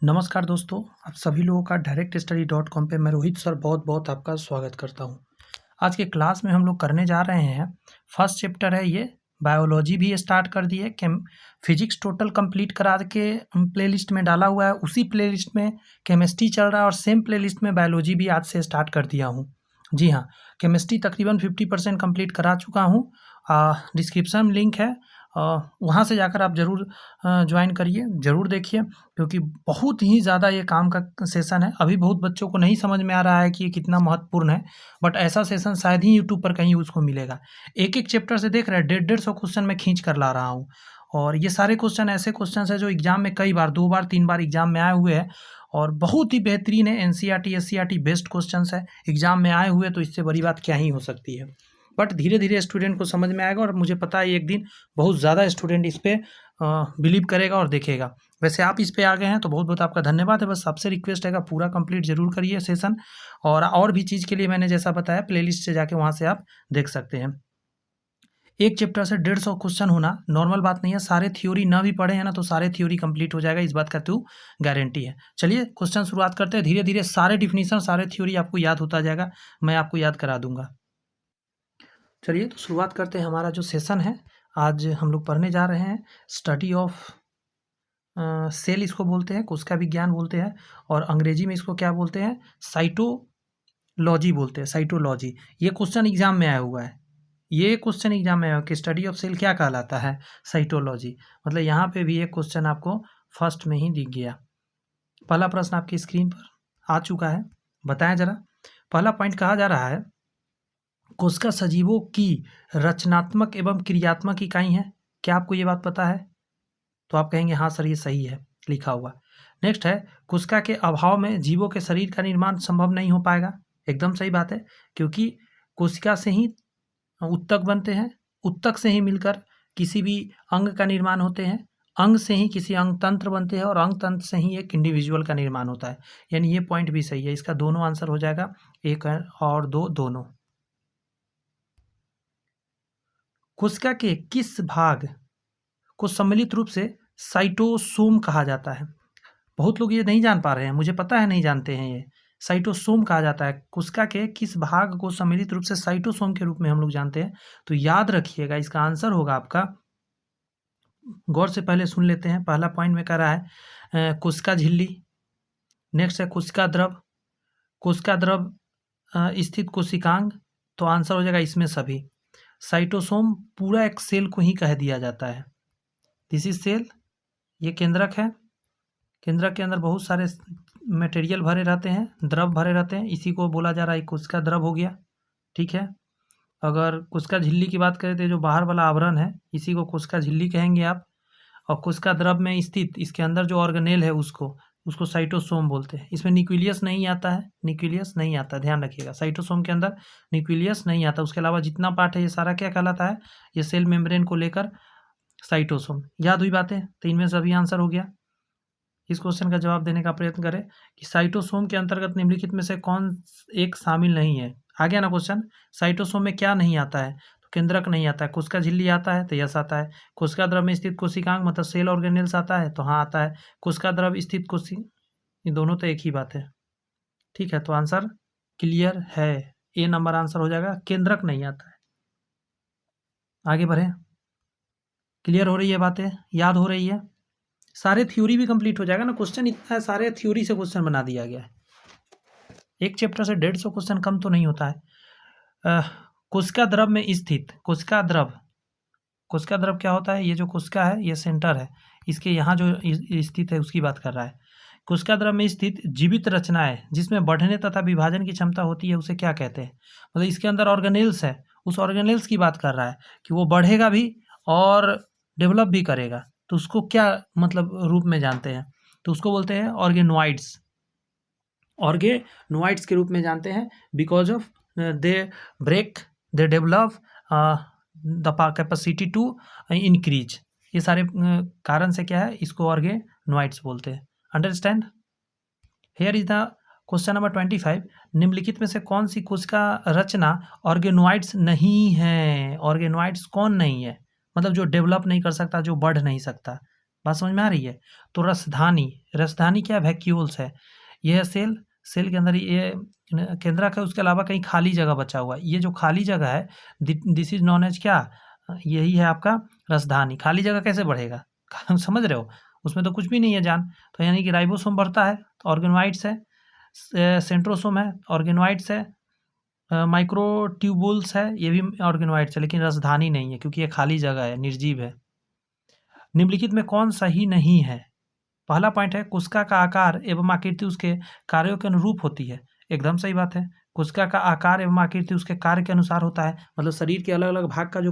नमस्कार दोस्तों, आप सभी लोगों का directstudy.com पे मैं रोहित सर बहुत-बहुत आपका स्वागत करता हूँ। आज के क्लास में हम लोग करने जा रहे हैं, फर्स्ट चैप्टर है ये, बायोलॉजी भी स्टार्ट कर दी है, फिजिक्स टोटल कंप्लीट करा के प्लेलिस्ट में डाला हुआ है, उसी प्लेलिस्ट में केमिस्ट्री चल रहा है और सेम प्लेलिस्ट में बायोलॉजी भी आज से स्टार्ट कर दिया हूँ। जी हाँ, केमिस्ट्री तकरीबन 50% कंप्लीट करा चुका हूँ। डिस्क्रिप्शन में लिंक है, वहाँ से जाकर आप ज़रूर ज्वाइन करिए, ज़रूर देखिए, क्योंकि बहुत ही ज़्यादा ये काम का सेशन है। अभी बहुत बच्चों को नहीं समझ में आ रहा है कि ये कितना महत्वपूर्ण है, बट ऐसा सेशन शायद ही यूट्यूब पर कहीं उसको मिलेगा। एक-एक चैप्टर से देख रहे हैं, 150-150 क्वेश्चन मैं खींच कर ला रहा हूँ और ये सारे क्वेश्चन ऐसे क्वेश्चन हैं जो एग्ज़ाम में कई बार 2 बार 3 बार एग्ज़ाम में आए हुए हैं और बहुत ही बेहतरीन है। एनसीईआरटी, एससीईआरटी बेस्ड क्वेश्चंस है, एग्ज़ाम में आए हुए, तो इससे बड़ी बात क्या ही हो सकती है। बट धीरे-धीरे स्टूडेंट को समझ में आएगा और मुझे पता है एक दिन बहुत ज़्यादा स्टूडेंट इस पे बिलीव करेगा और देखेगा। वैसे आप इस पे आ गए हैं तो बहुत-बहुत आपका धन्यवाद है। बस आपसे रिक्वेस्ट है पूरा कंप्लीट ज़रूर करिए सेशन, और भी चीज़ के लिए मैंने जैसा बताया प्लेलिस्ट से जाके वहाँ से आप देख सकते हैं। एक चैप्टर से 150 क्वेश्चन होना नॉर्मल बात नहीं है। सारे थ्योरी ना भी पढ़े हैं ना तो सारे थ्योरी कंप्लीट हो जाएगा, इस बात का तो गारंटी है। चलिए क्वेश्चन शुरुआत करते हैं। धीरे-धीरे सारे डिफिनीशन, सारे थ्योरी आपको याद होता जाएगा, मैं आपको याद करा दूँगा। चलिए तो शुरुआत करते हैं। हमारा जो सेशन है, आज हम लोग पढ़ने जा रहे हैं स्टडी ऑफ सेल, इसको बोलते हैं, कोशिका विज्ञान बोलते हैं, और अंग्रेजी में इसको क्या बोलते हैं, साइटोलॉजी बोलते हैं, साइटोलॉजी। ये क्वेश्चन एग्जाम में आया हुआ है, ये क्वेश्चन एग्जाम में आया कि स्टडी ऑफ सेल क्या कहलाता है, साइटोलॉजी। मतलब यहाँ पे भी एक क्वेश्चन आपको फर्स्ट में ही दिख गया। पहला प्रश्न आपकी स्क्रीन पर आ चुका है, बताएं जरा। पहला पॉइंट कहा जा रहा है, कोशिका सजीवों की रचनात्मक एवं क्रियात्मक इकाई है। क्या आपको ये बात पता है? तो आप कहेंगे हाँ सर ये सही है लिखा हुआ। नेक्स्ट है, कोशिका के अभाव में जीवों के शरीर का निर्माण संभव नहीं हो पाएगा। एकदम सही बात है, क्योंकि कोशिका से ही उत्तक बनते हैं, उत्तक से ही मिलकर किसी भी अंग का निर्माण होते हैं, अंग से ही किसी अंग तंत्र बनते हैं और अंग तंत्र से ही एक इंडिविजुअल का निर्माण होता है। यानी ये पॉइंट भी सही है, इसका दोनों आंसर हो जाएगा, 1 और 2 दोनों। कोशिका के किस भाग को सम्मिलित रूप से साइटोसोम कहा जाता है? बहुत लोग ये नहीं जान पा रहे हैं, मुझे पता है नहीं जानते हैं। ये साइटोसोम कहा जाता है। कोशिका के किस भाग को सम्मिलित रूप से साइटोसोम के रूप में हम लोग जानते हैं? तो याद रखिएगा, इसका आंसर होगा आपका, गौर से पहले सुन लेते हैं। पहला पॉइंट में कह रहा है कोशिका झिल्ली, नेक्स्ट है कोशिका द्रव, कोशिका द्रव स्थित कोशिकांग, तो आंसर हो जाएगा इसमें सभी। साइटोसोम पूरा एक सेल को ही कह दिया जाता है। दिस इज सेल, ये केंद्रक है, केंद्रक के अंदर बहुत सारे मटेरियल भरे रहते हैं, द्रव भरे रहते हैं, इसी को बोला जा रहा है कोशिका द्रव हो गया। ठीक है, अगर कोशिका झिल्ली की बात करें तो जो बाहर वाला आवरण है इसी को कोशिका झिल्ली कहेंगे आप, और कोशिका द्रव में स्थित इसके अंदर जो ऑर्गेनेल है उसको उसको साइटोसोम बोलते हैं। इसमें न्यूक्लियस नहीं आता है, न्यूक्लियस नहीं आता, ध्यान रखिएगा, साइटोसोम के अंदर न्यूक्लियस नहीं आता। उसके अलावा जितना पार्ट है ये सारा क्या कहलाता है, ये सेल मेम्ब्रेन को लेकर साइटोसोम। याद हुई बातें? तो इनमें सभी आंसर हो गया। इस क्वेश्चन का जवाब देने का प्रयत्न करें कि साइटोसोम के अंतर्गत निम्नलिखित में से कौन एक शामिल नहीं है। आ गया ना क्वेश्चन, साइटोसोम में क्या नहीं आता है, तो केंद्रक नहीं आता है। कोशिका झिल्ली आता है तो यस आता है। कोशिका द्रव में स्थित कोशिकांग मतलब सेल ऑर्गेनेल्स आता है तो हाँ आता है। कोशिका द्रव स्थित ये दोनों तो एक ही बात है। ठीक है, तो आंसर क्लियर है, ए नंबर आंसर हो जाएगा, केंद्रक नहीं आता है। आगे बढ़े, क्लियर हो रही है बातें, याद हो रही है? सारे थ्योरी भी कंप्लीट हो जाएगा ना, क्वेश्चन इतना है, सारे थ्योरी से क्वेश्चन बना दिया गया है। एक चैप्टर से 150 क्वेश्चन कम तो नहीं होता है। कोशिका द्रव में स्थित, कोशिका द्रव, कोशिका द्रव क्या होता है? ये जो कोशिका है ये सेंटर है, इसके यहाँ जो स्थित है उसकी बात कर रहा है। कोशिका द्रव में स्थित जीवित रचनाएं जिसमें बढ़ने तथा विभाजन की क्षमता होती है उसे क्या कहते हैं? मतलब इसके अंदर ऑर्गेनेल्स है, उस ऑर्गेनेल्स की बात कर रहा है कि वो बढ़ेगा भी और डेवलप भी करेगा, तो उसको क्या मतलब रूप में जानते हैं? तो उसको बोलते हैं ऑर्गेनोइड्स, ऑर्गेनोइड्स के रूप में जानते हैं। Because of they break, they develop the capacity to increase, ये सारे कारण से क्या है, इसको ऑर्गेनोइड्स बोलते हैं। Understand? Here is the question number 25। निम्नलिखित में से कौन सी कोशिका रचना ऑर्गेनोइड्स नहीं है? ऑर्गेनोइड्स कौन नहीं है? मतलब जो डेवलप नहीं कर सकता, जो बढ़ नहीं सकता, बात समझ में आ रही है? तो रसधानी क्या वैक्यूल्स है, यह सेल के अंदर ये केंद्रक है, उसके अलावा कहीं खाली जगह बचा हुआ है। ये जो खाली जगह है दिस इज नॉन एज क्या, यही है आपका रसधानी। खाली जगह कैसे बढ़ेगा समझ रहे हो, उसमें तो कुछ भी नहीं है जान, तो यानी कि राइबोसोम बढ़ता है तो ऑर्गेनोइड्स है, सेंट्रोसोम है ऑर्गेनोइड्स है, माइक्रोट्यूबुल्स है ये भी ऑर्गेनोइड्स है, लेकिन रसधानी नहीं है क्योंकि ये खाली जगह है, निर्जीव है। निम्नलिखित में कौन सही नहीं है? पहला पॉइंट है कोशिका का आकार एवं आकृति उसके कार्यों के अनुरूप होती है। एकदम सही बात है, कोशिका का आकार एवं आकृति उसके कार्य के अनुसार होता है। मतलब शरीर के अलग अलग भाग का जो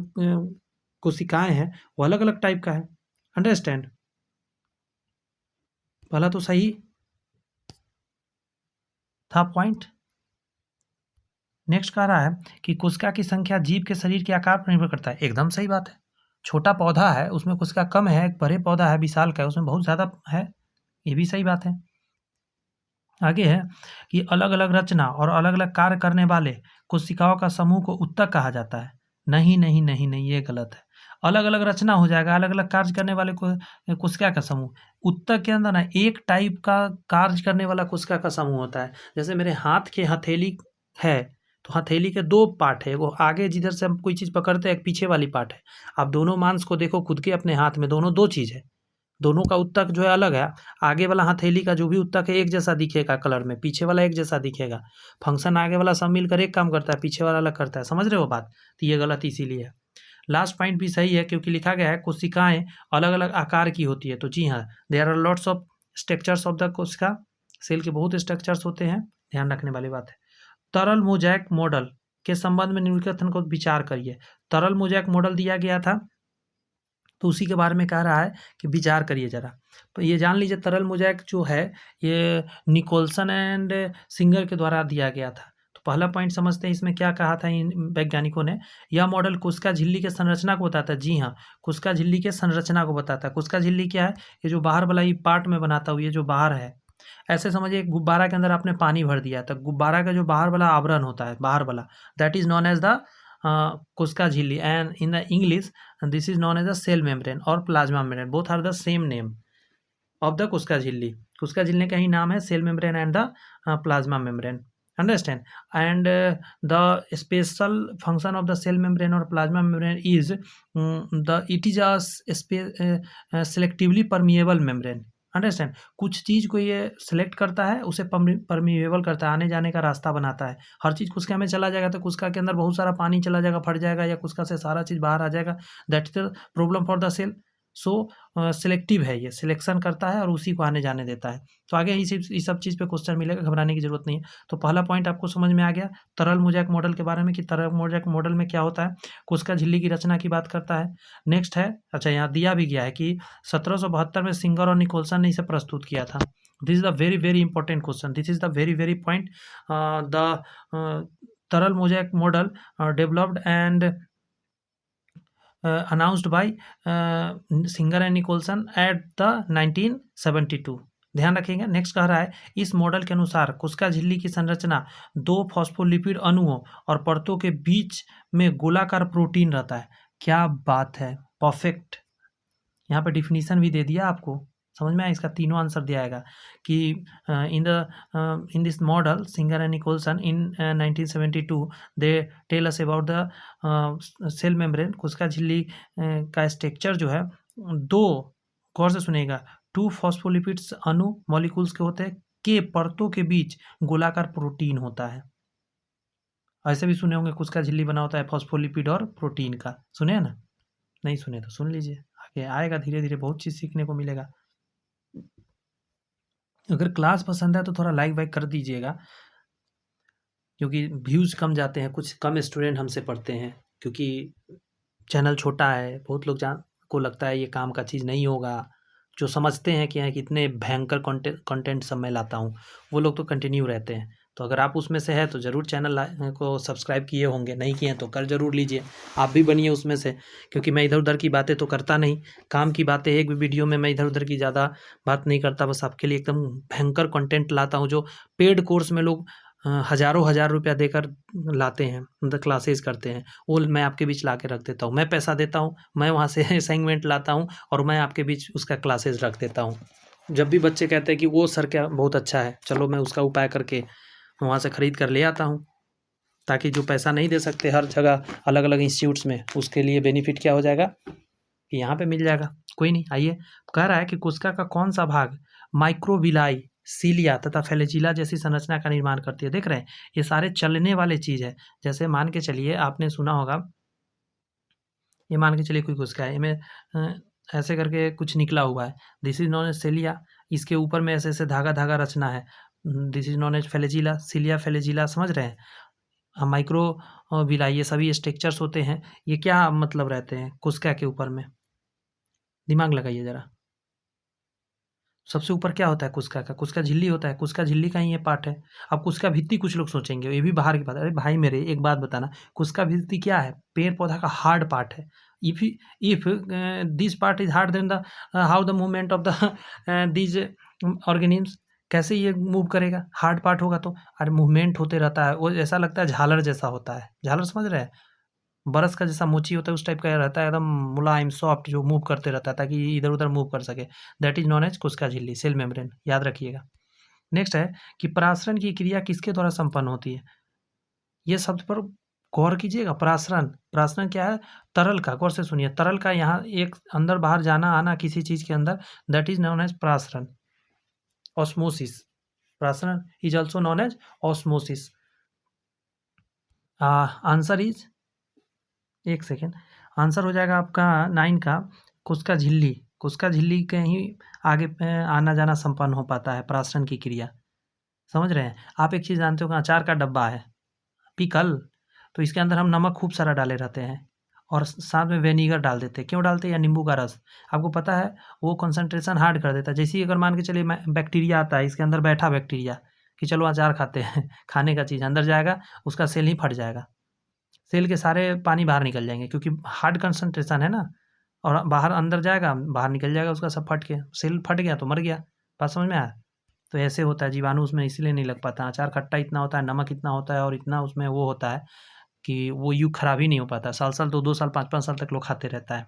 कोशिकाएं हैं वो अलग अलग टाइप का है। अंडरस्टैंड? पहला तो सही था पॉइंट। नेक्स्ट कह रहा है कि कोशिका की संख्या जीव के शरीर के आकार पर निर्भर करता है। एकदम सही बात है, छोटा पौधा है उसमें कोशिका कम है, एक बड़े पौधा है विशाल का है उसमें बहुत ज़्यादा है, ये भी सही बात है। आगे है कि अलग अलग रचना और अलग अलग कार्य करने वाले कोशिकाओं का समूह को उत्तक कहा जाता है। नहीं नहीं नहीं नहीं, ये गलत है। अलग अलग रचना हो जाएगा, अलग अलग कार्य करने वाले कोशिका का समूह। उत्तक के अंदर ना एक टाइप का कार्य करने वाला कोशिका का समूह होता है। जैसे मेरे हाथ के हथेली है तो हथेली के दो पार्ट है, वो आगे जिधर से हम कोई चीज़ पकड़ते हैं एक पीछे वाली पार्ट है। आप दोनों मांस को देखो खुद के अपने हाथ में, दोनों दो चीज़ है, दोनों का उत्तक जो है अलग है। आगे वाला हथेली का जो भी उत्तक है एक जैसा दिखेगा कलर में, पीछे वाला एक जैसा दिखेगा। फंक्शन आगे वाला सब मिलकर एक काम करता है, पीछे वाला अलग करता है। समझ रहे हो बात? तो ये गलत इसीलिए है। लास्ट पॉइंट भी सही है क्योंकि लिखा गया है कोशिकाएं अलग अलग आकार की होती है। तो जी हाँ, there are lots of structures of the कोशिका। सेल के बहुत स्ट्रक्चर्स होते हैं, ध्यान रखने वाली बात है। तरल मोज़ेक मॉडल के संबंध में निम्नलिखित कथन को विचार करिए। तरल मोज़ेक मॉडल दिया गया था तो उसी के बारे में कह रहा है कि विचार करिए ज़रा। तो ये जान लीजिए तरल मोज़ेक जो है ये निकोल्सन एंड सिंगर के द्वारा दिया गया था। तो पहला पॉइंट समझते हैं इसमें क्या कहा था इन वैज्ञानिकों ने। यह मॉडल कोशिका झिल्ली के संरचना को बताता है। जी हाँ, कोशिका झिल्ली के संरचना को बताता है। कोशिका झिल्ली क्या है? ये जो बाहर वाला ये पार्ट में बनाता हुआ, ये जो बाहर है, ऐसे समझिए एक गुब्बारा के अंदर आपने पानी भर दिया तो गुब्बारा का जो बाहर वाला आवरण होता है, बाहर वाला, that is known as the कोशिका झिल्ली, and in the English this is known as the cell membrane और plasma membrane, both are the same name of the कोशिका झिल्ली। कोशिका झिल्ली का ही नाम है cell membrane and the plasma membrane. Understand? And the special function of the cell membrane और plasma membrane is it is a selectively permeable membrane. Understand? कुछ चीज़ को ये सिलेक्ट करता है, उसे परमिएबल करता है, आने जाने का रास्ता बनाता है। हर चीज़ कोशिका में चला जाएगा तो कोशिका के अंदर बहुत सारा पानी चला जाएगा, फट जाएगा, या कोशिका से सारा चीज़ बाहर आ जाएगा। That is the problem for the cell. So selective है, ये सिलेक्शन करता है और उसी को आने जाने देता है। तो आगे इस सब चीज़ पे क्वेश्चन मिलेगा, घबराने की जरूरत नहीं है। तो पहला पॉइंट आपको समझ में आ गया तरल मोज़ेक मॉडल के बारे में कि तरल मोज़ेक मॉडल में क्या होता है, कोशिका झिल्ली की रचना की बात करता है। नेक्स्ट है, अच्छा यहाँ दिया भी गया है कि 1772 में सिंगर और निकोल्सन ने इसे प्रस्तुत किया था। This is the very very important question, this is the very very point. The तरल mosaic model developed and announced by Singer and Nicolson at the 1972। ध्यान रखेंगे। नेक्स्ट कह रहा है इस मॉडल के अनुसार कोशिका झिल्ली की संरचना दो फॉस्फोलिपिड अणुओं और परतों के बीच में गोलाकार प्रोटीन रहता है। क्या बात है, परफेक्ट। यहाँ पे डिफिनीशन भी दे दिया आपको, समझ में आया? इसका तीनों आंसर दिया आएगा कि in this model Singer and Nicolson in 1972 they tell us about the cell membrane. कोशिका झिल्ली का स्ट्रक्चर जो है दो, गौर से सुनेगा, टू फॉस्फोलिपिड्स अणु मॉलिक्यूल्स के होते हैं के परतों के बीच गोलाकार प्रोटीन होता है। ऐसे भी सुने होंगे कोशिका झिल्ली बना होता है फॉस्फोलिपिड और प्रोटीन का, सुने हैं ना? नहीं सुने तो सुन लीजिए, आगे आएगा, धीरे धीरे बहुत चीज़ सीखने को मिलेगा। अगर क्लास पसंद है तो थोड़ा लाइक वाइक कर दीजिएगा, क्योंकि व्यूज़ कम जाते हैं, कुछ कम स्टूडेंट हमसे पढ़ते हैं, क्योंकि चैनल छोटा है। बहुत लोग को लगता है ये काम का चीज़ नहीं होगा, जो समझते हैं कि कितने भयंकर कंटेंट सब मैं लाता हूँ, वो लोग तो कंटिन्यू रहते हैं। तो अगर आप उसमें से है तो ज़रूर चैनल को सब्सक्राइब किए होंगे, नहीं किए हैं तो कर ज़रूर लीजिए, आप भी बनिए उसमें से। क्योंकि मैं इधर उधर की बातें तो करता नहीं, काम की बातें एक भी वीडियो में मैं इधर उधर की ज़्यादा बात नहीं करता, बस आपके लिए एकदम भयंकर कंटेंट लाता हूँ जो पेड कोर्स में लोग हज़ारों हज़ार रुपया देकर लाते हैं, मतलब क्लासेस करते हैं, वो मैं आपके बीच ला के रख देता हूँ। मैं पैसा देता हूँ, मैं वहाँ से असाइनमेंट लाता हूँ और मैं आपके बीच उसका क्लासेस रख देता हूँ। जब भी बच्चे कहते हैं कि वो सर क्या बहुत अच्छा है, चलो मैं उसका उपाय करके वहाँ से ख़रीद कर ले आता हूँ, ताकि जो पैसा नहीं दे सकते हर जगह अलग अलग इंस्टीट्यूट्स में, उसके लिए बेनिफिट क्या हो जाएगा कि यहाँ पे मिल जाएगा। कोई नहीं, आइए। कह रहा है कि कोशिका का कौन सा भाग माइक्रोविलाई, सीलिया तथा फ्लैजिला जैसी संरचना का निर्माण करती है। देख रहे हैं, ये सारे चलने वाले चीज़ है। जैसे मान के चलिए, आपने सुना होगा, ये मान के चलिए कोई कोशिका है, इनमें ऐसे करके कुछ निकला हुआ है, this is known as cilia. इसके ऊपर में ऐसे ऐसे धागा धागा रचना है, this is known as flagella, cilia flagella, समझ रहे हैं। माइक्रो विलाई, ये सभी स्ट्रक्चर्स होते हैं। ये क्या मतलब रहते हैं कोशिका के ऊपर में, दिमाग लगाइए ज़रा। सबसे ऊपर क्या होता है कोशिका का? कोशिका झिल्ली होता है, कोशिका झिल्ली का ही ये पार्ट है। अब कोशिका भित्ति कुछ लोग सोचेंगे ये भी बाहर की बात है। अरे भाई मेरे, एक बात बताना, कोशिका भित्ति क्या है? पेड़ पौधा का हार्ड पार्ट है। If this part is hard then the how the movement of the this organisms, कैसे ये मूव करेगा? हार्ड पार्ट होगा तो। अरे मूवमेंट होते रहता है, वो ऐसा लगता है झालर जैसा होता है। झालर समझ रहे हैं? बरस का जैसा मोची होता है उस टाइप का रहता है, एकदम मुलायम सॉफ्ट, जो मूव करते रहता है ताकि इधर उधर मूव कर सके। दैट इज नॉन एज कोशिका झिल्ली, सेल मेम्ब्रेन, याद रखिएगा। नेक्स्ट है कि परासरण की क्रिया किसके द्वारा संपन्न होती है? ये शब्द पर गौर कीजिएगा। परासरण, परासरण क्या है? तरल का, गौर से सुनिए, तरल का यहाँ एक अंदर बाहर जाना आना किसी चीज के अंदर, दैट इज नॉन एज परासरण। ऑस्मोसिस, परासरण is also known as osmosis. Answer is, एक सेकेंड, आंसर हो जाएगा आपका 9 का कोशिका झिल्ली। कोशिका झिल्ली के ही आगे आना जाना संपन्न हो पाता है परासरण की क्रिया। समझ रहे हैं? आप एक चीज़ जानते हो कि अचार का डब्बा है, पिकल, तो इसके अंदर हम नमक खूब सारा डाले रहते हैं और साथ में विनेगर डाल देते हैं। क्यों डालते हैं? या नींबू का रस। आपको पता है वो कंसंट्रेशन हार्ड कर देता है। जैसे ही अगर मान के चलिए बैक्टीरिया आता है, इसके अंदर बैठा बैक्टीरिया कि चलो अचार खाते हैं खाने का चीज़ अंदर जाएगा, उसका सेल ही फट जाएगा, सेल के सारे पानी बाहर निकल जाएंगे, क्योंकि हार्ड कंसंट्रेशन है ना, और बाहर अंदर जाएगा, बाहर निकल जाएगा उसका सब फट के, सेल फट गया तो मर गया। बात समझ में आया? तो ऐसे होता है, जीवाणु उसमें इसीलिए नहीं लग पाता। अचार खट्टा इतना होता है, नमक इतना होता है और इतना उसमें वो होता है कि वो यूँ खराब ही नहीं हो पाता। साल साल, 2-2 साल, 5-5 साल तक लोग खाते रहता है।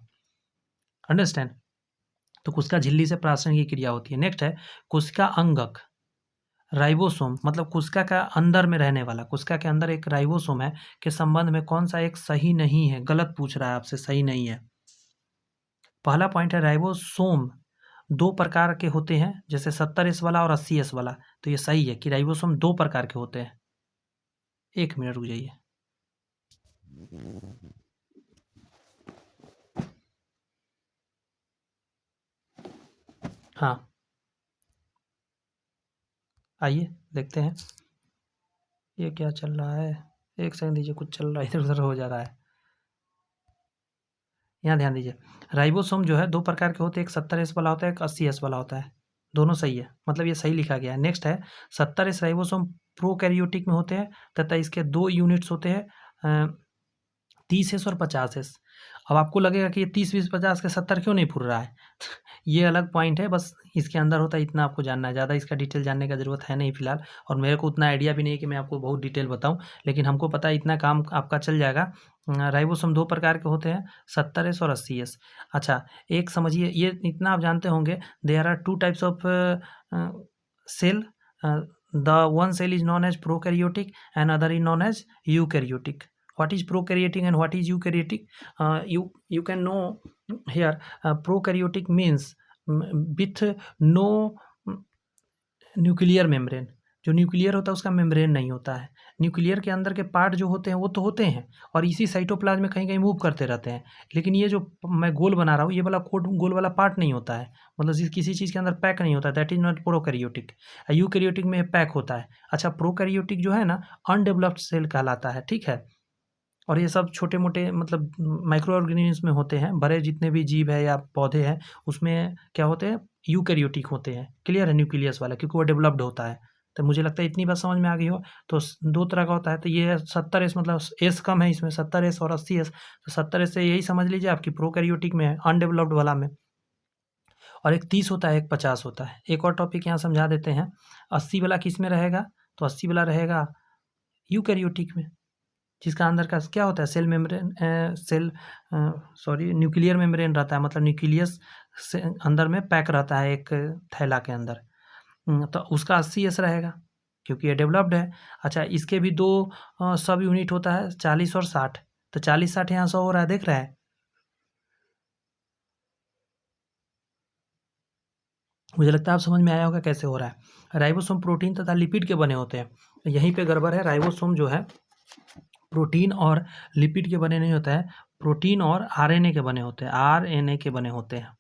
अंडरस्टैंड? तो कोशिका झिल्ली से परासरण की क्रिया होती है। नेक्स्ट है कोशिका अंगक, राइबोसोम, मतलब कोशिका का अंदर में रहने वाला, कोशिका के अंदर एक राइबोसोम है, के संबंध में कौन सा एक सही नहीं है? गलत पूछ रहा है आपसे, सही नहीं है। पहला पॉइंट है राइबोसोम 2 प्रकार के होते हैं, जैसे 70S वाला और 80S वाला। तो ये सही है कि राइबोसोम 2 प्रकार के होते हैं। 1 मिनट रुक जाइए। हाँ, आइए देखते हैं ये क्या चल रहा है। एक सेकंड दीजिए, कुछ चल रहा है, इधर उधर हो जा रहा है। यहाँ ध्यान दीजिए, राइबोसोम जो है 2 प्रकार के होते हैं, एक 70S वाला होता है, एक 80S वाला होता है। दोनों सही है, मतलब ये सही लिखा गया है। नेक्स्ट है 70S राइबोसोम प्रोकैरियोटिक में होते हैं तथा इसके 2 यूनिट्स होते हैं, 30S और 50S। अब आपको लगेगा कि ये 30, 20, 50 के 70 क्यों नहीं फुर रहा है? ये अलग पॉइंट है, बस इसके अंदर होता है, इतना आपको जानना है। ज़्यादा इसका डिटेल जानने का ज़रूरत है नहीं फिलहाल, और मेरे को उतना आइडिया भी नहीं है कि मैं आपको बहुत डिटेल बताऊं, लेकिन हमको पता है इतना काम आपका चल जाएगा। राइबोसोम 2 प्रकार के होते हैं, 70S और 80S। अच्छा, एक समझिए, ये इतना आप जानते होंगे, there are 2 types of cell, the one cell is known as prokaryotic and other is known as eukaryotic. What is prokaryotic and what is eukaryotic? You can know here. Prokaryotic means with no nuclear membrane. जो nuclear होता है उसका membrane नहीं होता है। Nuclear के अंदर के पार्ट जो होते हैं वो तो होते हैं और इसी साइटोप्लाज्म में कहीं कहीं मूव करते रहते हैं, लेकिन ये जो मैं गोल बना रहा हूँ, ये वाला कोड गोल वाला पार्ट नहीं होता है, मतलब किसी चीज़ के अंदर पैक नहीं होता है। That is not prokaryotic. Eukaryotic में पैक होता है। अच्छा, प्रोकैरियोटिक जो है ना, अनडेवलप्ड सेल कहलाता है, ठीक है। और ये सब छोटे मोटे मतलब माइक्रो ऑर्गेनिज्म में होते हैं। बड़े जितने भी जीव है या पौधे हैं उसमें क्या होते हैं? यूकैरियोटिक होते हैं। क्लियर है? न्यूक्लियस वाला, क्योंकि वो डेवलप्ड होता है। तो मुझे लगता है इतनी बात समझ में आ गई हो। तो 2 तरह का होता है, तो ये 70S, मतलब एस कम है इसमें, 70S और 80S। तो 70S से यही समझ लीजिए आपकी प्रोकैरियोटिक में है, अनडेवलप्ड वाला में। और एक 30 होता है, एक 50 होता है। एक और टॉपिक यहाँ समझा देते हैं, 80 वाला किस में रहेगा? तो 80 वाला रहेगा यूकैरियोटिक में, जिसका अंदर का क्या होता है, सेल मेम्ब्रेन, न्यूक्लियर मेम्ब्रेन रहता है, मतलब न्यूक्लियस से अंदर में पैक रहता है एक थैला के अंदर। तो उसका 80s रहेगा क्योंकि ये डेवलप्ड है। अच्छा, इसके भी दो सब यूनिट होता है, 40 और 60। तो 40-60 यहाँ 100 हो रहा है, देख रहा है। मुझे लगता है आप समझ में आया होगा कैसे हो रहा है। राइबोसोम प्रोटीन तथा लिपिड के बने होते हैं। यहीं पे गड़बड़ है। राइबोसोम जो है प्रोटीन और लिपिड के बने नहीं होता है, प्रोटीन और आरएनए के बने होते हैं, आरएनए के बने होते हैं।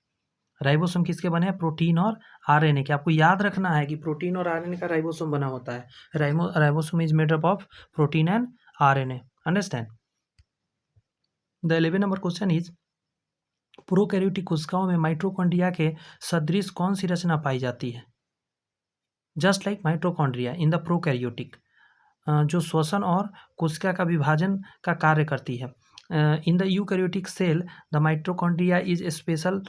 राइबोसोम किसके बने हैं, प्रोटीन और आरएनए के। आपको याद रखना है कि प्रोटीन और आरएनए का राइबोसोम बना होता है। Ribosome is made up of protein and RNA, understand. The 11 number question is, prokaryotic कोशिकाओं में माइटोकॉन्ड्रिया के सदृश कौन सी रचना पाई जाती है? Just like mitochondria in the prokaryotic, जो श्वसन और कोशिका का विभाजन का कार्य करती है। In the eukaryotic cell the mitochondria is a special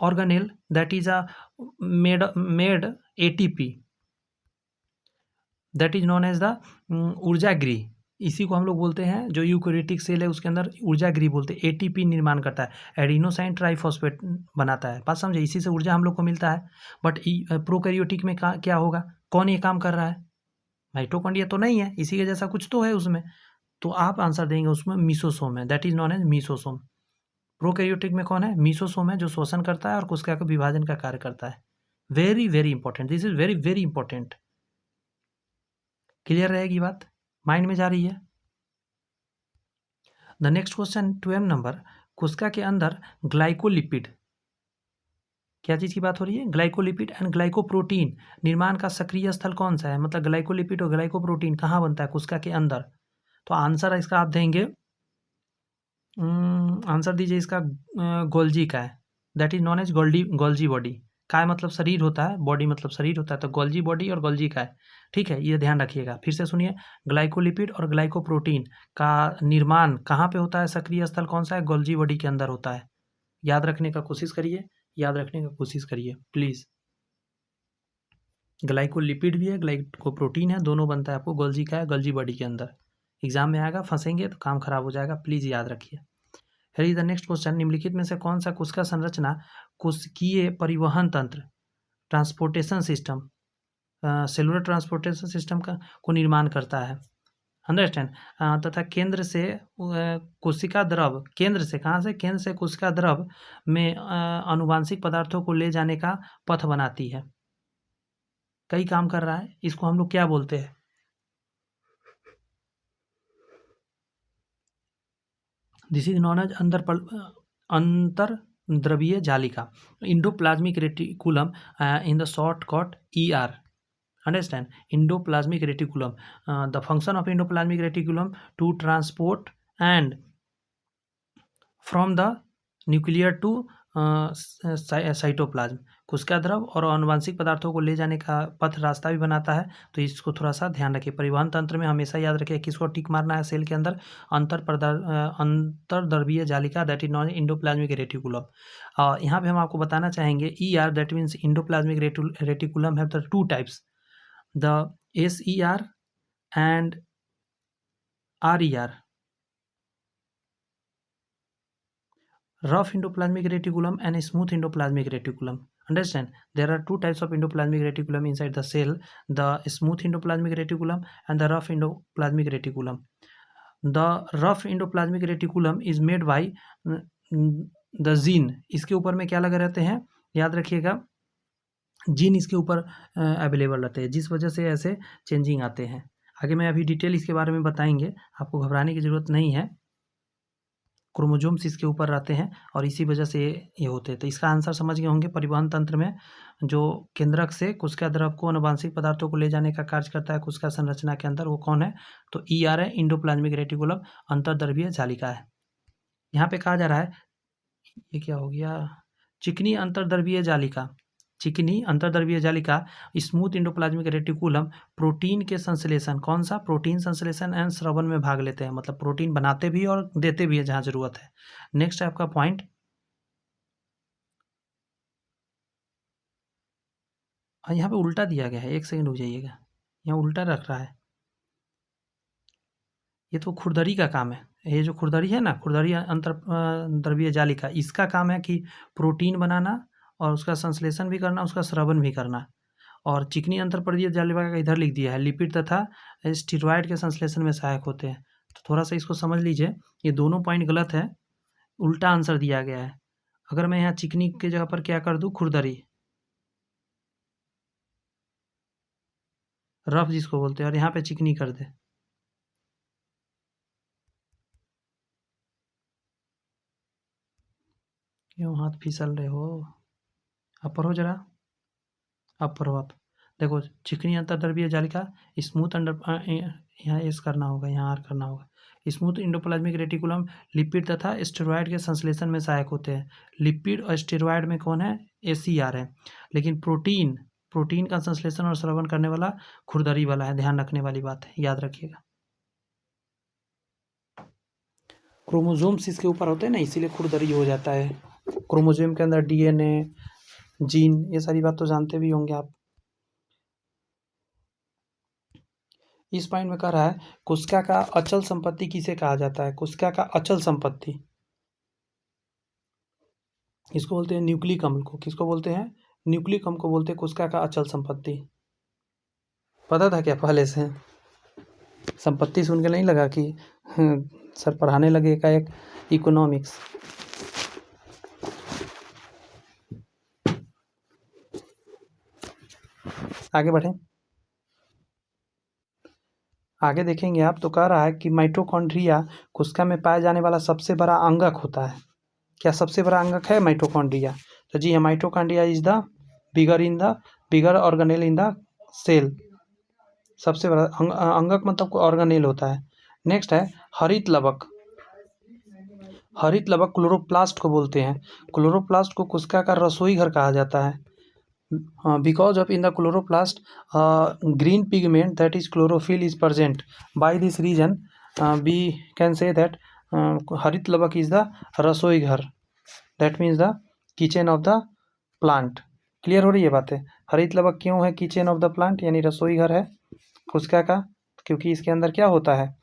organelle that is a made ATP that is known as the ऊर्जा गृह। इसी को हम लोग बोलते हैं, जो यूकैरियोटिक सेल है उसके अंदर ऊर्जा गृह बोलते हैं। एटीपी निर्माण करता है, एडिनोसाइन ट्राइफॉस्फेट बनाता है। बात समझे, इसी से ऊर्जा हम लोग को मिलता है। बट प्रोकैरियोटिक में क्या होगा, कौन ये काम कर रहा है? माइटोकॉन्ड्रिया तो नहीं है, इसी के जैसा कुछ तो है उसमें। तो आप आंसर देंगे उसमें मीसोसोम है, that is known as mesosome. Prokaryotic में कौन है, मीसोसोम है, जो श्वसन करता है और कोशिका का विभाजन का कार्य करता है। Very very important, this is very very important. Clear रहेगी बात, माइंड में जा रही है। द नेक्स्ट क्वेश्चन 12 नंबर, कोशिका के अंदर ग्लाइकोलिपिड, क्या चीज़ की बात हो रही है, ग्लाइकोलिपिड एंड ग्लाइकोप्रोटीन निर्माण का सक्रिय स्थल कौन सा है? मतलब ग्लाइकोलिपिड और ग्लाइकोप्रोटीन कहाँ बनता है कोशिका के अंदर? तो आंसर इसका आप देंगे, आंसर दीजिए इसका, गोल्जी का है, that is known as Golgi body. काय मतलब शरीर होता है, बॉडी मतलब शरीर होता है, तो गोल्जी बॉडी और गोल्जी का है। ठीक है, ये ध्यान रखिएगा। फिर से सुनिए, ग्लाइकोलिपिड और ग्लाइकोप्रोटीन का निर्माण कहाँ पे होता है, सक्रिय स्थल कौन सा है, गोल्जी बॉडी के अंदर होता है। याद रखने का कोशिश करिए, याद रखने का कोशिश करिए प्लीज़। ग्लाइकोलिपिड भी है, ग्लाइकोप्रोटीन है, दोनों बनता है आपको गोल्जी का है, गोल्जी बॉडी के अंदर। एग्जाम में आएगा, फंसेंगे तो काम खराब हो जाएगा, प्लीज़ याद रखिए। here is the next question, निम्नलिखित में से कौन सा कोशिका संरचना कोशिकीय परिवहन तंत्र, transportation system, cellular transportation system का को निर्माण करता है? अंडरस्टैंड। तथा केंद्र से कोशिका द्रव, केंद्र से कहाँ से, केंद्र से कोशिका द्रव में अनुवांशिक पदार्थों को ले जाने का पथ बनाती है। कई काम कर रहा है, इसको हम लोग क्या बोलते हैं? दिस इज नॉन एज अंतर द्रवीय जालिका, endoplasmic reticulum, in the shortcut ER, understand, endoplasmic reticulum, the function of endoplasmic reticulum to transport and from the nuclear to cytoplasm, कोशिका द्रव और आनुवंशिक पदार्थों को ले जाने का पथ रास्ता भी बनाता है। तो इसको थोड़ा सा ध्यान रखिए। परिवहन तंत्र में हमेशा याद रखिए किसको टिक मारना है, सेल के अंदर अंतर्द्रवीय जालिका, that is known endoplasmic reticulum. यहाँ पे हम आपको बताना चाहेंगे ER, that means endoplasmic reticulum have the 2 types, the SER and RER. Rough endoplasmic reticulum and smooth endoplasmic reticulum. Understand? There are 2 types of endoplasmic reticulum inside the cell, the smooth endoplasmic reticulum and the rough endoplasmic reticulum. The rough endoplasmic reticulum is made by the gene. इसके ऊपर में क्या लगे रहते हैं, याद रखिएगा, gene इसके ऊपर अवेलेबल रहते हैं, जिस वजह से ऐसे चेंजिंग आते हैं। आगे मैं अभी डिटेल इसके बारे में बताएंगे, आपको घबराने की ज़रूरत नहीं है। क्रोमोजोम्स इसके ऊपर रहते हैं और इसी वजह से ये होते हैं। तो इसका आंसर समझ गए होंगे, परिवहन तंत्र में जो केंद्रक से कोशिका द्रव को आनुवांशिक पदार्थों को ले जाने का कार्य करता है कोशिका संरचना के अंदर, वो कौन है? तो ER है, इंडोप्लाज्मिक रेटिकुलम, अंतर्द्रवीय जालिका है। यहाँ पे कहा जा रहा है, ये क्या हो गया, चिकनी अंतर्द्रवीय जालिका, चिकनी अंतर्द्रवीय जालिका, स्मूथ इंडोप्लाज्मिक रेटिकुलम प्रोटीन के संश्लेषण, कौन सा, प्रोटीन संश्लेषण एंड स्रवण में भाग लेते हैं, मतलब प्रोटीन बनाते भी और देते भी है जहाँ जरूरत है। नेक्स्ट है आपका पॉइंट, यहाँ पे उल्टा दिया गया है, एक सेकंड रुक जाइएगा, यहाँ उल्टा रख रहा है। ये तो खुरदरी का काम है। ये जो खुरदरी है ना, खुरदरी अंतर द्रव्य जालिका, इसका काम है कि प्रोटीन बनाना और उसका संश्लेषण भी करना, उसका स्रवण भी करना। और चिकनी अंतर्पर्दीय जालिका का इधर लिख दिया है, लिपिड तथा स्टीरॉयड के संश्लेषण में सहायक होते हैं। तो थोड़ा सा इसको समझ लीजिए, ये दोनों पॉइंट गलत है, उल्टा आंसर दिया गया है। अगर मैं यहाँ चिकनी के जगह पर क्या कर दूँ, खुरदरी, रफ जिसको बोलते हैं, और यहाँ पे चिकनी कर दे, क्यों हाथ फिसल रहे हो? अपर हो जरा, अपर हो आप। देखो, चिकनी अंतर्द्रव्यीय जालिका, स्मूथ अंडर, यहाँ एस करना होगा, यहाँ आर करना होगा। स्मूथ इंडोप्लाज्मिक रेटिकुलम लिपिड तथा स्टेरॉयड के संश्लेषण में सहायक होते हैं। लिपिड और स्टेरॉयड में कौन है? ACR है। लेकिन प्रोटीन का संश्लेषण और स्रवण करने वाला खुरदरी वाला है। ध्यान रखने वाली बात है, याद रखिएगा। क्रोमोसोम्स इसके ऊपर होते हैं ना, इसीलिए खुरदरी हो जाता है। क्रोमोसोम के अंदर DNA, जीन, ये सारी बात तो जानते भी होंगे आप। इस पॉइंट में कह रहा है कोशिका का अचल संपत्ति किसे कहा जाता है? कोशिका का अचल संपत्ति, इसको बोलते हैं न्यूक्लिक अम्ल को। किसको बोलते हैं? न्यूक्लिक अम्ल को बोलते हैं कोशिका का अचल संपत्ति। पता था क्या पहले से? संपत्ति सुन के नहीं लगा कि सर पढ़ाने लगे का एक इकोनॉमिक्स। आगे बढ़ें, आगे देखेंगे आप, तो कह रहा है कि माइटोकॉन्ड्रिया कोशिका में पाया जाने वाला सबसे बड़ा अंगक होता है। क्या सबसे बड़ा अंगक है माइटोकॉन्ड्रिया? तो जी हाँ, mitochondria is the bigger organelle in the cell. सबसे बड़ा अंगक मतलब ऑर्गेनेल होता है। नेक्स्ट है हरित लवक। हरित लवक क्लोरोप्लास्ट को बोलते हैं। क्लोरोप्लास्ट को कोशिका का रसोई घर कहा जाता है। Because of in the chloroplast green pigment, that is chlorophyll, is present. By this reason we can say that हरित लवक is the रसोई घर, that means the kitchen of the plant. Clear हो रही है बातें? हरित लवक क्यों है किचन ऑफ द प्लांट, यानी रसोई घर है कोशिका का? क्योंकि इसके अंदर क्या होता है?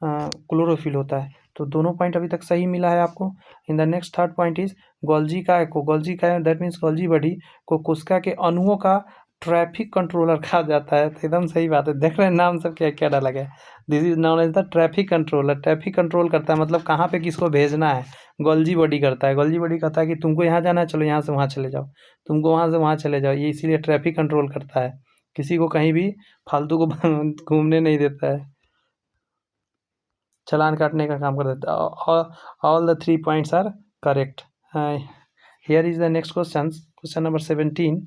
क्लोरोफिल होता है। तो दोनों पॉइंट अभी तक सही मिला है आपको। In the next third point is Golgi काय, दैट मीन्स गोल्जी बॉडी को कोशिका के अणुओं का ट्रैफिक कंट्रोलर कहा जाता है। तो एकदम सही बात है, देख रहे हैं नाम सब क्या क्या डाला गया है। This is known as the traffic controller. Traffic control करता है, मतलब कहाँ पे किसको भेजना है, गोल्जी बॉडी करता है। गोल्जी बॉडी कहता है कि तुमको यहाँ जाना है, चलो यहाँ से वहाँ चले जाओ, तुमको वहाँ से वहाँ चले जाओ। ये इसीलिए ट्रैफिक कंट्रोल करता है, किसी को कहीं भी फालतू को घूमने नहीं देता है, चालान काटने का काम कर देता है। All the 3 points are correct. Here is the next question number 17।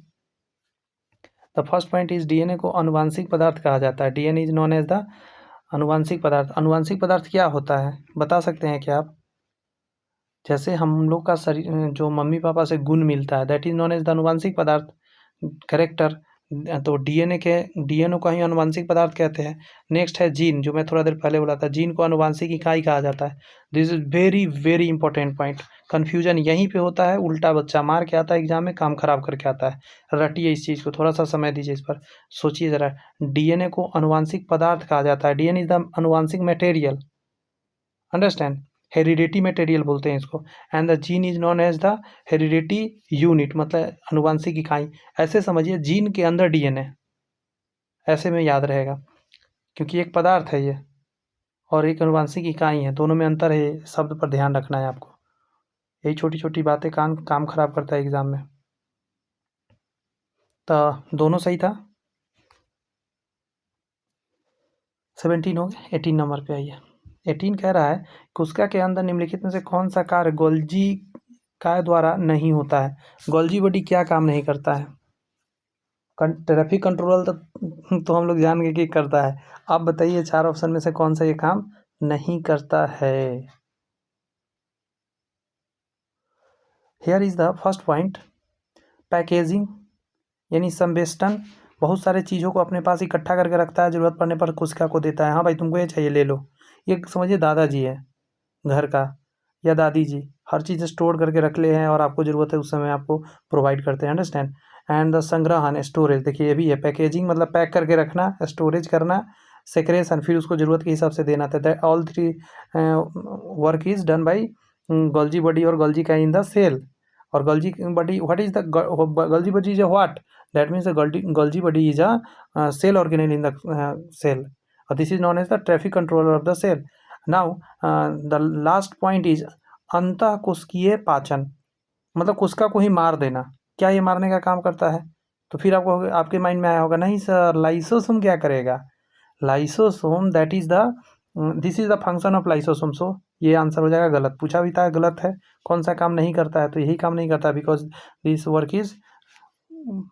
The first point is DNA को अनुवांशिक पदार्थ कहा जाता है। DNA is known as the अनुवांशिक पदार्थ। अनुवांशिक पदार्थ क्या होता है, बता सकते हैं क्या आप? जैसे हम लोग का शरीर जो मम्मी पापा से गुण मिलता है, that is known as the अनुवांशिक पदार्थ, कैरेक्टर। तो डीएनए को ही अनुवांशिक पदार्थ कहते हैं। नेक्स्ट है जीन, जो मैं थोड़ा देर पहले बोला था, जीन को अनुवांशिक इकाई कहा जाता है। This is very very important point. Confusion यहीं पे होता है, उल्टा बच्चा मार के आता है एग्जाम में, काम खराब करके आता है। रटिए इस चीज़ को, थोड़ा सा समय दीजिए इस पर, सोचिए ज़रा। डीएनए को अनुवांशिक पदार्थ कहा जाता है। डीएनए इज द अनुवांशिक मटेरियल, अंडरस्टैंड, हेरिडिटी मटेरियल बोलते हैं इसको। And the gene is known as the heredity unit, मतलब अनुवांशिक इकाई। ऐसे समझिए जीन के अंदर डीएनए, ऐसे में याद रहेगा, क्योंकि एक पदार्थ है ये और एक अनुवांशिक इकाई है, दोनों में अंतर है। शब्द पर ध्यान रखना है आपको, यही छोटी छोटी बातें काम खराब करता है एग्जाम में। तो दोनों सही था। 17 हो गए, 18 नंबर पे आइए। 18 कह रहा है कोशिका के अंदर निम्नलिखित में से कौन सा कार्य गोल्जी काय द्वारा नहीं होता है? गोल्जी बॉडी क्या काम नहीं करता है? ट्रैफिक कंट्रोल तो हम लोग जान गए कि करता है। आप बताइए 4 ऑप्शन में से कौन सा ये काम नहीं करता है? Here is the first point, packaging, यानी संवेष्टन। बहुत सारे चीज़ों को अपने पास इकट्ठा करके रखता है, ज़रूरत पड़ने पर कोशिका को देता है। हाँ भाई, तुमको ये चाहिए ले लो। ये समझिए दादाजी है घर का, या दादी जी, हर चीज़ स्टोर करके रख ले हैं और आपको ज़रूरत है उस समय आपको प्रोवाइड करते हैं, अंडरस्टैंड। एंड द संग्रहण, स्टोरेज, देखिए ये भी है। पैकेजिंग मतलब पैक करके रखना, स्टोरेज करना, सेक्रेशन, फिर उसको ज़रूरत के हिसाब से देना था। That all three work is done by Golgi body और गोल्जी का इन द सेल। और Golgi body, what is the Golgi body is a what? That means the Golgi body is a cell organelle in the cell, और this is known as the traffic controller of the cell. Now the last point is अंतःकोशिकीय पाचन, मतलब कोशिका को ही मार देना। क्या ये मारने का काम करता है? तो फिर आपको आपके माइंड में आया होगा, नहीं सर लाइसोसोम क्या करेगा? Lysosome that is the this is the function of lysosome. So ये आंसर हो जाएगा गलत। पूछा भी था, गलत है। कौन सा काम नहीं करता है? तो यही काम नहीं करता, because this work is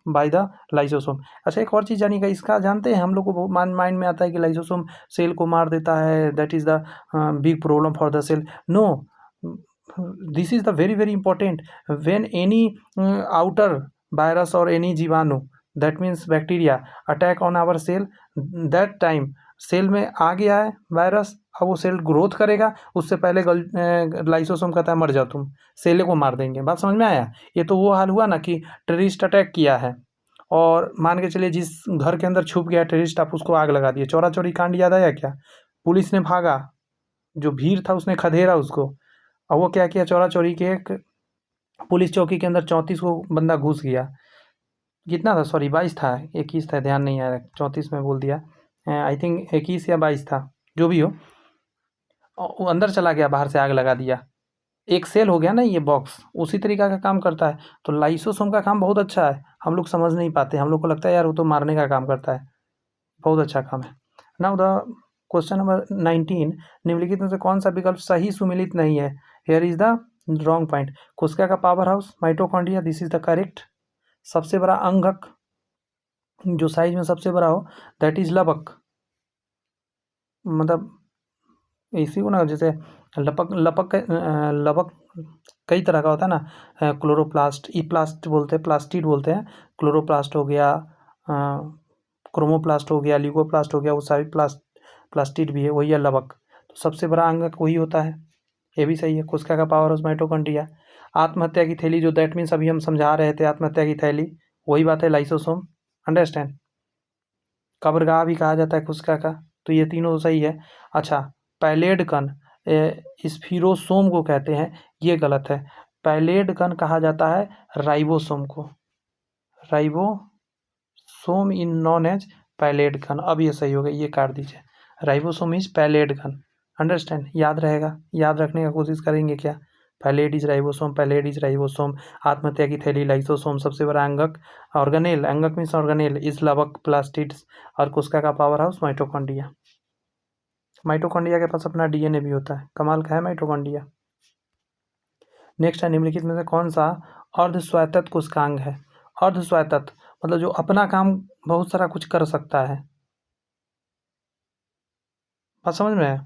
by the lysosome. अच्छा, एक और चीज़ जानिएगा, इसका जानते हैं हम लोग को माइंड में आता है कि लाइसोसोम सेल को मार देता है, that is the big problem for the cell. No, this is the very very important. When any outer virus और एनी जीवाणु, that means bacteria, attack on our cell, that time cell में आ गया है वायरस, अब वो cell growth करेगा, उससे पहले लाइसोसोम कहता है मर जाओ तुम, सेल को मार देंगे। बात समझ में आया? ये तो वो हाल हुआ ना कि टेररिस्ट अटैक किया है, और मान के चलिए जिस घर के अंदर छुप गया टेररिस्ट, आप उसको आग लगा दिए। चौरा चौरी कांड याद आया क्या? पुलिस ने भागा, जो भीड़ था उसने खदेड़ा उसको, और वो क्या किया, चौरा चौरी के एक पुलिस चौकी के अंदर 34 को बंदा घुस गया। कितना था? सॉरी 22 था, 21 था, ध्यान नहीं आ रहा, 34 में बोल दिया। आई थिंक 21 या 22 था, जो भी हो। वो अंदर चला गया, बाहर से आग लगा दिया। एक सेल हो गया ना ये बॉक्स, उसी तरीका का काम करता है। तो लाइसोसोम का काम बहुत अच्छा है, हम लोग समझ नहीं पाते। हम लोग को लगता है यार वो तो मारने का काम करता है, बहुत अच्छा काम है। नाउ द क्वेश्चन नंबर 19, निम्नलिखित में से कौन सा विकल्प सही सुमेलित नहीं है? Here is the wrong point. कोशिका का power house mitochondria, this is the correct. सबसे बड़ा अंगक जो साइज में सबसे बड़ा हो, दैट इज लबक, मतलब इसी को ना, जैसे लपक लपक लबक कई तरह का होता है ना, क्लोरोप्लास्ट, ई प्लास्ट बोलते हैं, प्लास्टिड बोलते हैं। क्लोरोप्लास्ट हो गया, क्रोमोप्लास्ट हो गया, ल्यूकोप्लास्ट हो गया, वो सारी प्लास्टिड भी है, वही है लबक। तो सबसे बड़ा अंगक वही होता है, ये भी सही है। कोशिका का पावर हाउस माइटोकॉन्ड्रिया। आत्महत्या की थैली, जो दैट मीन्स अभी हम समझा रहे थे, आत्महत्या की थैली, वही बात है लाइसोसोम। अंडरस्टैंड? कब्रगाह भी कहा जाता है कोशिका का, तो ये तीनों सही है। अच्छा, पैलेड कण स्फीरोसोम को कहते हैं, ये गलत है। पैलेड कण कहा जाता है राइबोसोम को, ribosome in known as Palade कण। अब ये सही हो गया, ये काट दीजिए, राइबोसोम इज पैलेड कण। अंडरस्टैंड? याद रहेगा, याद रखने का कोशिश करेंगे क्या? Palade is ribosome, Palade is ribosome. आत्महत्या की थैली लाइसोसोम। सबसे बड़ा अंगक ऑर्गेनेल, अंगक मीन्स ऑर्गेनेल, इज लबक प्लास्टिड्स। और कोशिका का पावर हाउस माइटोकॉन्ड्रिया। माइटोकॉन्ड्रिया के पास अपना डीएनए भी होता है, कमाल का है माइटोकॉन्ड्रिया। नेक्स्ट है, निम्नलिखित में से कौन सा अर्धस्वायत्त कोशिकांग है? अर्धस्वायत्त मतलब जो अपना काम बहुत सारा कुछ कर सकता है। बात समझ में है?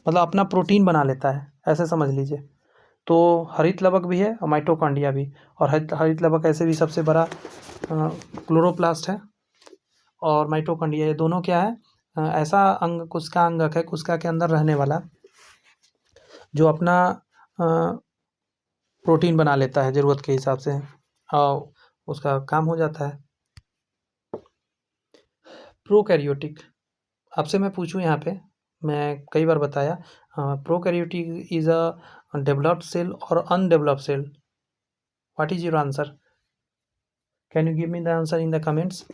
मतलब अपना प्रोटीन बना लेता है, ऐसे समझ लीजिए। तो हरित लवक भी है और माइटोकॉन्ड्रिया भी। और हरित लवक ऐसे भी सबसे बड़ा क्लोरोप्लास्ट है, और माइटोकॉन्ड्रिया, ये दोनों क्या है, ऐसा अंग, कोशिका अंगक है, कोशिका के अंदर रहने वाला, जो अपना प्रोटीन बना लेता है ज़रूरत के हिसाब से, और उसका काम हो जाता है। प्रोकैरियोटिक, आपसे मैं पूछूं यहाँ पे, मैं कई बार बताया, prokaryotic is a developed cell और undeveloped cell? What is your answer? Can you give me the answer in the comments?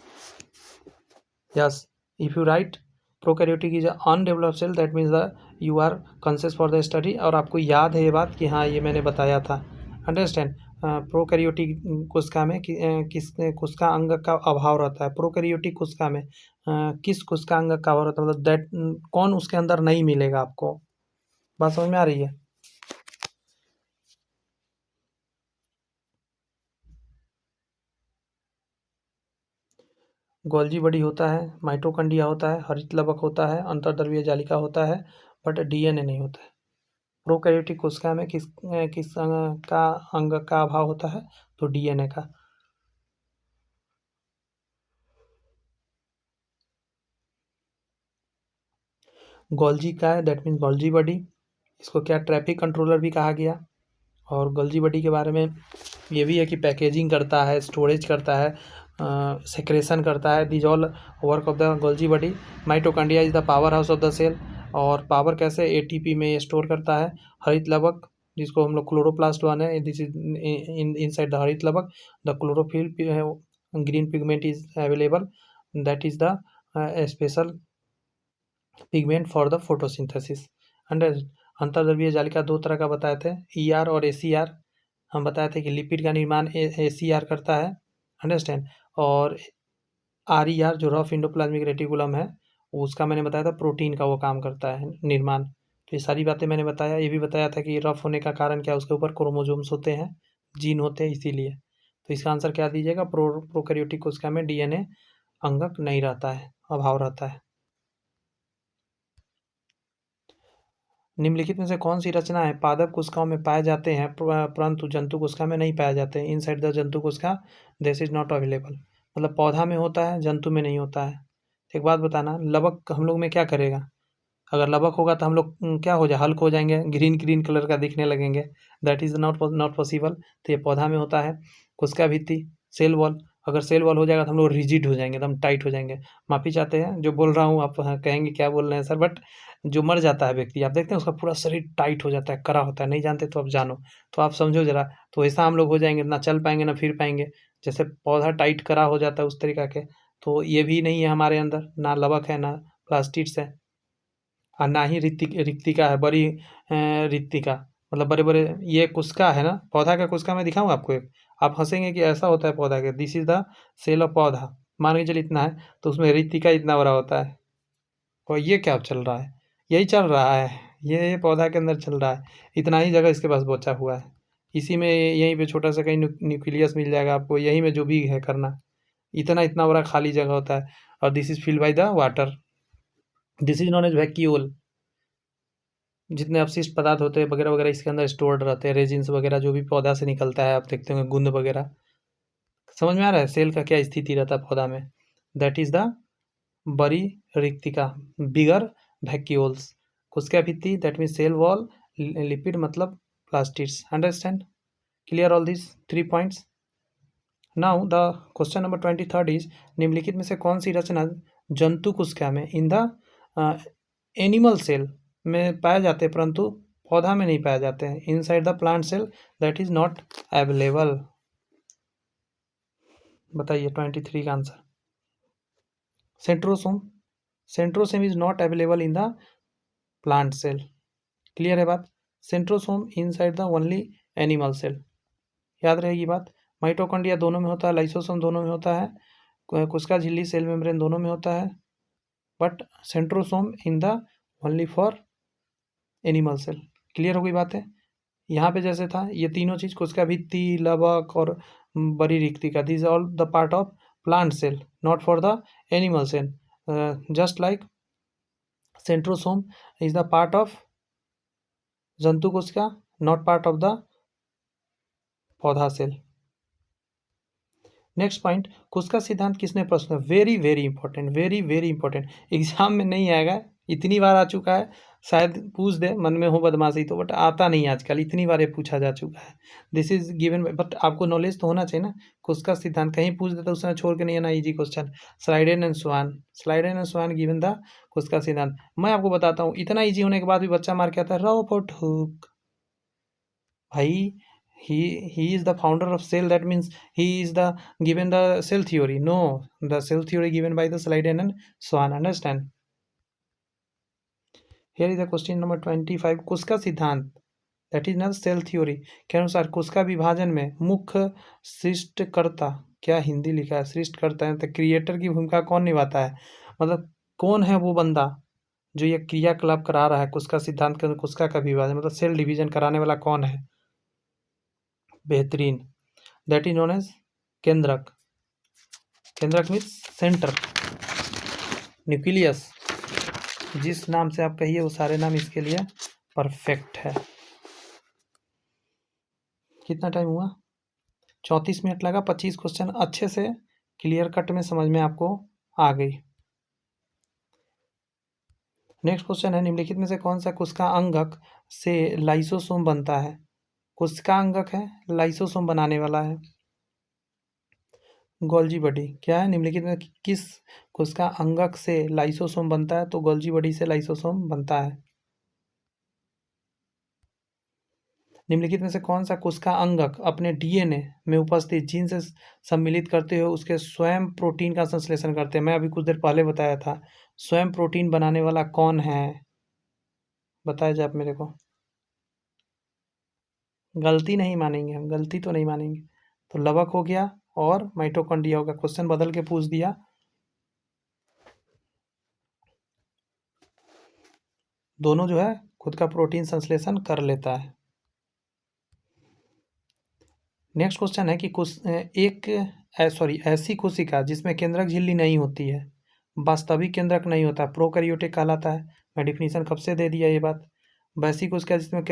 Yes, if you write prokaryotic is undeveloped cell, that means the you are conscious for the study, और आपको याद है ये बात कि हाँ ये मैंने बताया था। अंडरस्टैंड? प्रोकैरियोटिक कोशिका में किस कोशिका अंग का अभाव रहता है? प्रोकैरियोटिक कोशिका में किस कोशिका अंग का अभाव रहता है, मतलब दैट कौन उसके अंदर नहीं मिलेगा आपको? बात समझ में आ रही है? गोल्जी बॉडी होता है, माइटोकॉन्ड्रिया होता है, हरित लवक होता है, अंतर्द्रव्यीय जालिका होता है, बट डीएनए नहीं होता है। प्रोकैरियोटिक कोशिका में किस अंग का अभाव होता है? तो डीएनए का। गोल्जी का है, दैट मीन्स गोल्जी बॉडी। इसको क्या ट्रैफिक कंट्रोलर भी कहा गया। और गोल्जी बॉडी के बारे में ये भी है कि पैकेजिंग करता है, स्टोरेज करता है, सेक्रेशन करता है। These all work of the Golgi body. Mitochondria is the powerhouse of the cell, और पावर कैसे एटीपी में स्टोर करता है। हरित लवक जिसको हम लोग क्लोरोप्लास्ट वन है, दिस इज इनसाइड द हरित लवक। The chlorophyll green pigment is available, that is the special pigment for the photosynthesis. अंतर्द्रव्यीय जालिका दो तरह का बताए थे, ER और ACR। हम बताए थे कि लिपिड का निर्माण ACR करता है, अंडरस्टैंड। और RER जो रफ इंडोप्लाज्मिक रेटिकुलम है, उसका मैंने बताया था प्रोटीन का वो काम करता है निर्माण। तो ये सारी बातें मैंने बताया। ये भी बताया था कि रफ होने का कारण क्या, उसके ऊपर क्रोमोजोम्स होते हैं, जीन होते हैं, इसीलिए। तो इसका आंसर क्या दीजिएगा, प्रोकैरियोटिक कोशिका में DNA अंगक नहीं रहता है, अभाव रहता है। निम्नलिखित में से कौन सी रचना है पादप कोशिकाओं में पाए जाते हैं परंतु जंतु कोशिका में नहीं पाए जाते हैं। इनसाइड द जंतु कोशिका दिस इज नॉट अवेलेबल, मतलब पौधा में होता है, जंतु में नहीं होता है। एक बात बताना, लवक हम लोग में क्या करेगा? अगर लवक होगा तो हम लोग क्या हो जाए, हल्क हो जाएंगे, ग्रीन ग्रीन कलर का दिखने लगेंगे। That is not possible. तो ये पौधा में होता है। कोशिका भित्ति, सेल वॉल, अगर सेल वॉल हो जाएगा तो हम लोग रिजिड हो जाएंगे, एकदम टाइट हो जाएंगे। माफी चाहते हैं जो बोल रहा हूँ, आप कहेंगे क्या बोल रहे हैं सर, बट जो मर जाता है व्यक्ति, आप देखते हैं उसका पूरा शरीर टाइट हो जाता है, कड़ा होता है। नहीं जानते तो आप जानो, तो आप समझो जरा। तो ऐसा हम लोग हो जाएंगे, ना चल पाएंगे ना फिर पाएंगे। जैसे पौधा टाइट कड़ा हो जाता है उस तरीका के, तो ये भी नहीं है हमारे अंदर, ना लवक है ना प्लास्टिड्स है, और ना ही रिक्तिका है, बड़ी रिक्तिका, मतलब बड़े बड़े ये कोशिका है ना। पौधा का कोशिका मैं दिखाऊँ आपको एक, आप हंसेंगे कि ऐसा होता है पौधा के। This is the cell of पौधा, मान के चलिए इतना है, तो उसमें रिक्तिका इतना बड़ा होता है। और ये क्या चल रहा है, यही चल रहा है, ये पौधा के अंदर चल रहा है। इतना ही जगह इसके पास बचा हुआ है, इसी में यहीं पे छोटा सा कहीं न्यूक्लियस मिल जाएगा आपको, यहीं में जो भी है करना। इतना इतना बड़ा खाली जगह होता है, और this is filled by the water. This is known as vacuole. जितने अपशिष्ट पदार्थ होते हैं वगैरह वगैरह इसके अंदर स्टोर्ड रहते हैं, रेजिन्स वगैरह जो भी पौधा से निकलता है, आप देखते होंगे गुंद वगैरह। समझ में आ रहा है सेल का क्या स्थिति रहता है पौधा में? दैट इज द बड़ी रिक्तिका, बिगर वैक्यूल्स। कोशिका भित्ति that mean cell wall, lipid मतलब plastids. Understand, clear all this 3 points. Now the question number 23 is, निम्नलिखित में से कौन सी रचना जंतु कोशिका में इन द एनिमल सेल में पाए जाते हैं परंतु पौधा में नहीं पाए जाते हैं। Inside the plant cell that is not available. बताइए 23 का answer. Centrosome, centrosome is not available in the plant cell. Clear है बात? Centrosome inside the only animal cell, याद रहेगी बात। माइटोकॉन्ड्रिया दोनों में होता है, लाइसोसोम दोनों में होता है, कोशिका झिल्ली सेल मेम्ब्रेन दोनों में होता है, but centrosome in the only for animal cell. Clear हो गई बात है? यहाँ पे जैसे था ये तीनों चीज, कोशिका भित्ति, लवक और बड़ी रिक्तिका, this all the part of plant cell, not for the animal cell. Just like centrosome is the part of जंतु कोशिका, नॉट पार्ट ऑफ द पौधा सेल। नेक्स्ट पॉइंट, कोशिका सिद्धांत किसने प्रश्न, very very important, very very important. Exam में नहीं आएगा, इतनी बार आ चुका है, शायद पूछ दे मन में हो बदमाशी तो, बट आता नहीं आजकल, इतनी बार ये पूछा जा चुका है। दिस इज गिवन, बट आपको नॉलेज तो होना चाहिए ना। कोशिका सिद्धांत कहीं पूछ देता उसने छोड़ के नहीं आना, easy question. Schleiden and Schwann, Schleiden and Schwann given the कोशिका सिद्धांत। मैं आपको बताता हूँ, इतना ईजी होने के बाद भी बच्चा मार के आता है रॉबर्ट हुक। भाई he is the founder of cell, that means he is the given the cell theory. No, the cell theory given by the Sliden and Swan. Understand? Here is the question number 25. कोशिका सिद्धांत that is not cell theory के अनुसार कोशिका विभाजन में मुख्य सृष्टिकर्ता, क्या हिंदी लिखा है, सृष्टिकर्ता है तो क्रिएटर की भूमिका कौन निभाता है? मतलब कौन है वो बंदा जो ये क्रियाकलाप करा रहा है कोशिका सिद्धांत के, कोशिका का विभाजन मतलब सेल डिवीजन कराने वाला कौन है? बेहतरीन, दैट इज नोन एज केंद्रक। केंद्रक मीन्स सेंटर, न्यूक्लियस, जिस नाम से आप कहिए वो सारे नाम इसके लिए परफेक्ट है। कितना टाइम हुआ? 34 मिनट लगा, 25 क्वेश्चन अच्छे से क्लियर कट में समझ में आपको आ गई। नेक्स्ट क्वेश्चन है, निम्नलिखित में से कौन सा कोशिका अंगक से लाइसोसोम बनता है? कोशिका अंगक है, लाइसोसोम बनाने वाला है। गोल्जी बॉडी क्या है? निम्नलिखित में किस कोशिका अंगक से लाइसोसोम बनता है? तो गोल्जी बॉडी से लाइसोसोम बनता है। निम्नलिखित में से कौन सा कोशिका अंगक अपने डीएनए में उपस्थित जीन से सम्मिलित करते हुए उसके स्वयं प्रोटीन का संश्लेषण करते हैं? मैं अभी कुछ देर पहले बताया था। स्वयं प्रोटीन बनाने वाला कौन है? बताया जाए आप मेरे को। गलती नहीं मानेंगे हम, गलती तो नहीं मानेंगे। तो लवक हो गया और माइटोकॉन्ड्रिया होगा। क्वेश्चन बदल के पूछ दिया। दोनों जो है खुद का प्रोटीन संश्लेषण कर लेता है। नेक्स्ट क्वेश्चन है कि ऐसी कोशिका जिसमें केंद्रक झिल्ली नहीं होती है, वास्तविक केंद्रक नहीं होता, प्रोकैरियोटिक कहलाता है। मैं डिफिनीशन कब से दे दिया ये बात। वैसी कोशिका जिसमें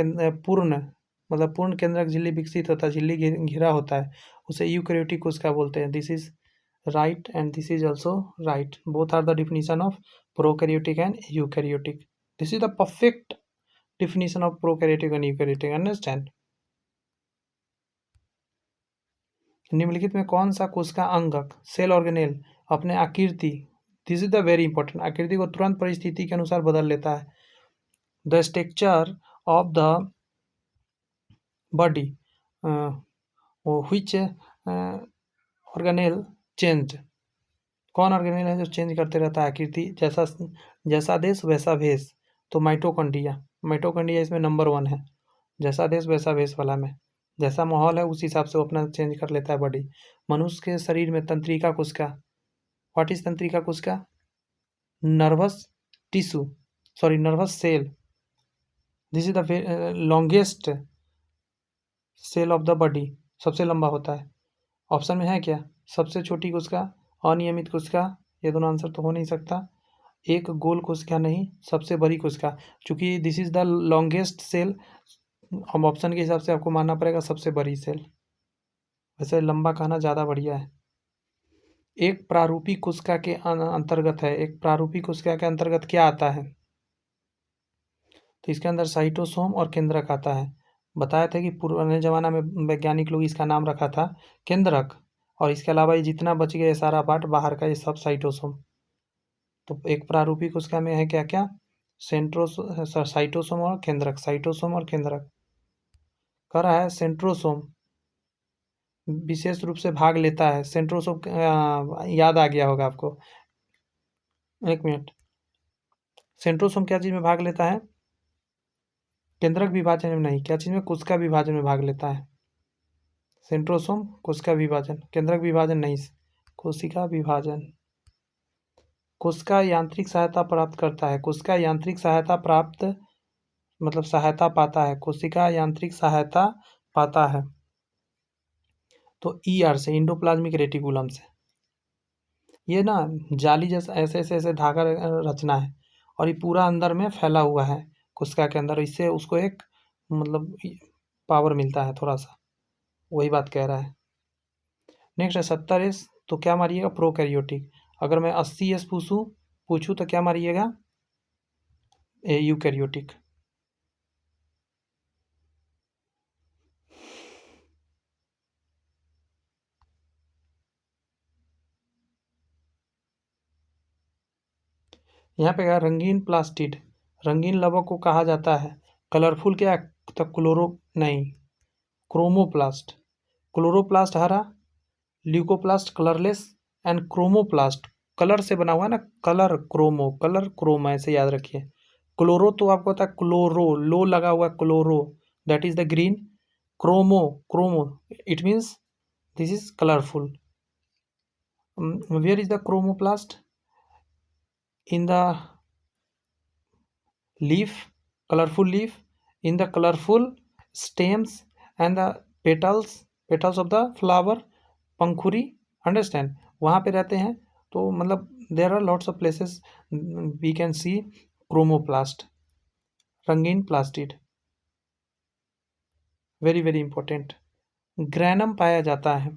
पूर्ण केंद्रक झिल्ली विकसित होता है, झिल्ली घिरा होता है, उसे यूकैरियोटिक कोशिका बोलते हैं। This is right and this is also right. Both are the definition of prokaryotic and eukaryotic. This is the perfect definition of prokaryotic and eukaryotic, understand? निम्नलिखित में कौन सा कोशिका अंगक सेल ऑर्गेनेल अपने आकृति, this is the very important, आकृति को तुरंत परिस्थिति के अनुसार बदल लेता है। The structure of the body which organelle change, कौन ऑर्गेनेल है जो चेंज करते रहता है आकृति? जैसा देश वैसा भेष। तो माइटोकॉन्ड्रिया इसमें नंबर 1 है। जैसा देश वैसा भेष वाला में जैसा माहौल है उस हिसाब से वो अपना चेंज कर लेता है बॉडी। मनुष्य के शरीर में तंत्रिका कोशिका, व्हाट इज तंत्रिका कोशिका? Nervous tissue, sorry nervous cell. This is the longest cell of the body, सबसे लंबा होता है। ऑप्शन में है क्या? सबसे छोटी कोशिका, अनियमित कोशिका, ये दोनों आंसर तो हो नहीं सकता। एक गोल कोशिका नहीं, सबसे बड़ी कोशिका। चूंकि this is the longest cell, हम ऑप्शन के हिसाब से आपको मानना पड़ेगा सबसे बड़ी सेल। वैसे लंबा कहना ज़्यादा बढ़िया है। एक प्रारूपी कोशिका के अंतर्गत है, एक प्रारूपी कोशिका के अंतर्गत क्या आता है? तो इसके अंदर साइटोसोम और केंद्रक आता है। बताया था कि पुराने ज़माना में वैज्ञानिक लोग इसका नाम रखा था केंद्रक, और इसके अलावा ये जितना बच गया सारा पार्ट बाहर का, ये सब साइटोसोम। तो एक प्रारूपी कोशिका में है क्या क्या? साइटोसोम और केंद्रक, साइटोसोम और केंद्रक। कह रहा है सेंट्रोसोम विशेष रूप से भाग लेता है। सेंट्रोसोम याद आ गया होगा आपको। एक मिनट, सेंट्रोसोम क्या चीज़ में भाग लेता है? केंद्रक विभाजन में नहीं, क्या चीज़ में? कोशिका विभाजन में भाग लेता है। सेंट्रोसोम कोशिका विभाजन, केंद्रक विभाजन नहीं, कोशिका विभाजन। कोशिका यांत्रिक सहायता प्राप्त करता है, कोशिका यांत्रिक सहायता प्राप्त मतलब सहायता पाता है, कोशिका यांत्रिक सहायता पाता है। तो ईआर से, इंडोप्लाज्मिक रेटिकुलम से। ये ना जाली जैसा ऐसे ऐसे ऐसे धागा रचना है, और ये पूरा अंदर में फैला हुआ है कोशिका के अंदर। इससे उसको एक मतलब पावर मिलता है थोड़ा सा, वही बात कह रहा है। नेक्स्ट है 70S, तो क्या मारिएगा? प्रोकैरियोटिक। अगर मैं 80S पूछूँ तो क्या मारिएगा? यूकैरियोटिक। यहाँ पे क्या? रंगीन प्लास्टिड, रंगीन लवक को कहा जाता है कलरफुल क्या? तो नहीं, क्रोमोप्लास्ट। क्लोरोप्लास्ट हरा, leucoplast colourless, and chromoplast colour से बना हुआ है ना, कलर क्रोम, ऐसे याद रखिए। क्लोरो तो आपको पता है, क्लोरो लो लगा हुआ है, chloro that is the green. Chromo it means this is colourful. Where is the chromoplast? in the leaf, colorful leaf, in the colorful stems and the petals of the flower, पंखुड़ी, understand, वहाँ पे रहते हैं। तो मतलब there are lots of places we can see chromoplast, रंगीन plastid. Very very important. Granum पाया जाता है,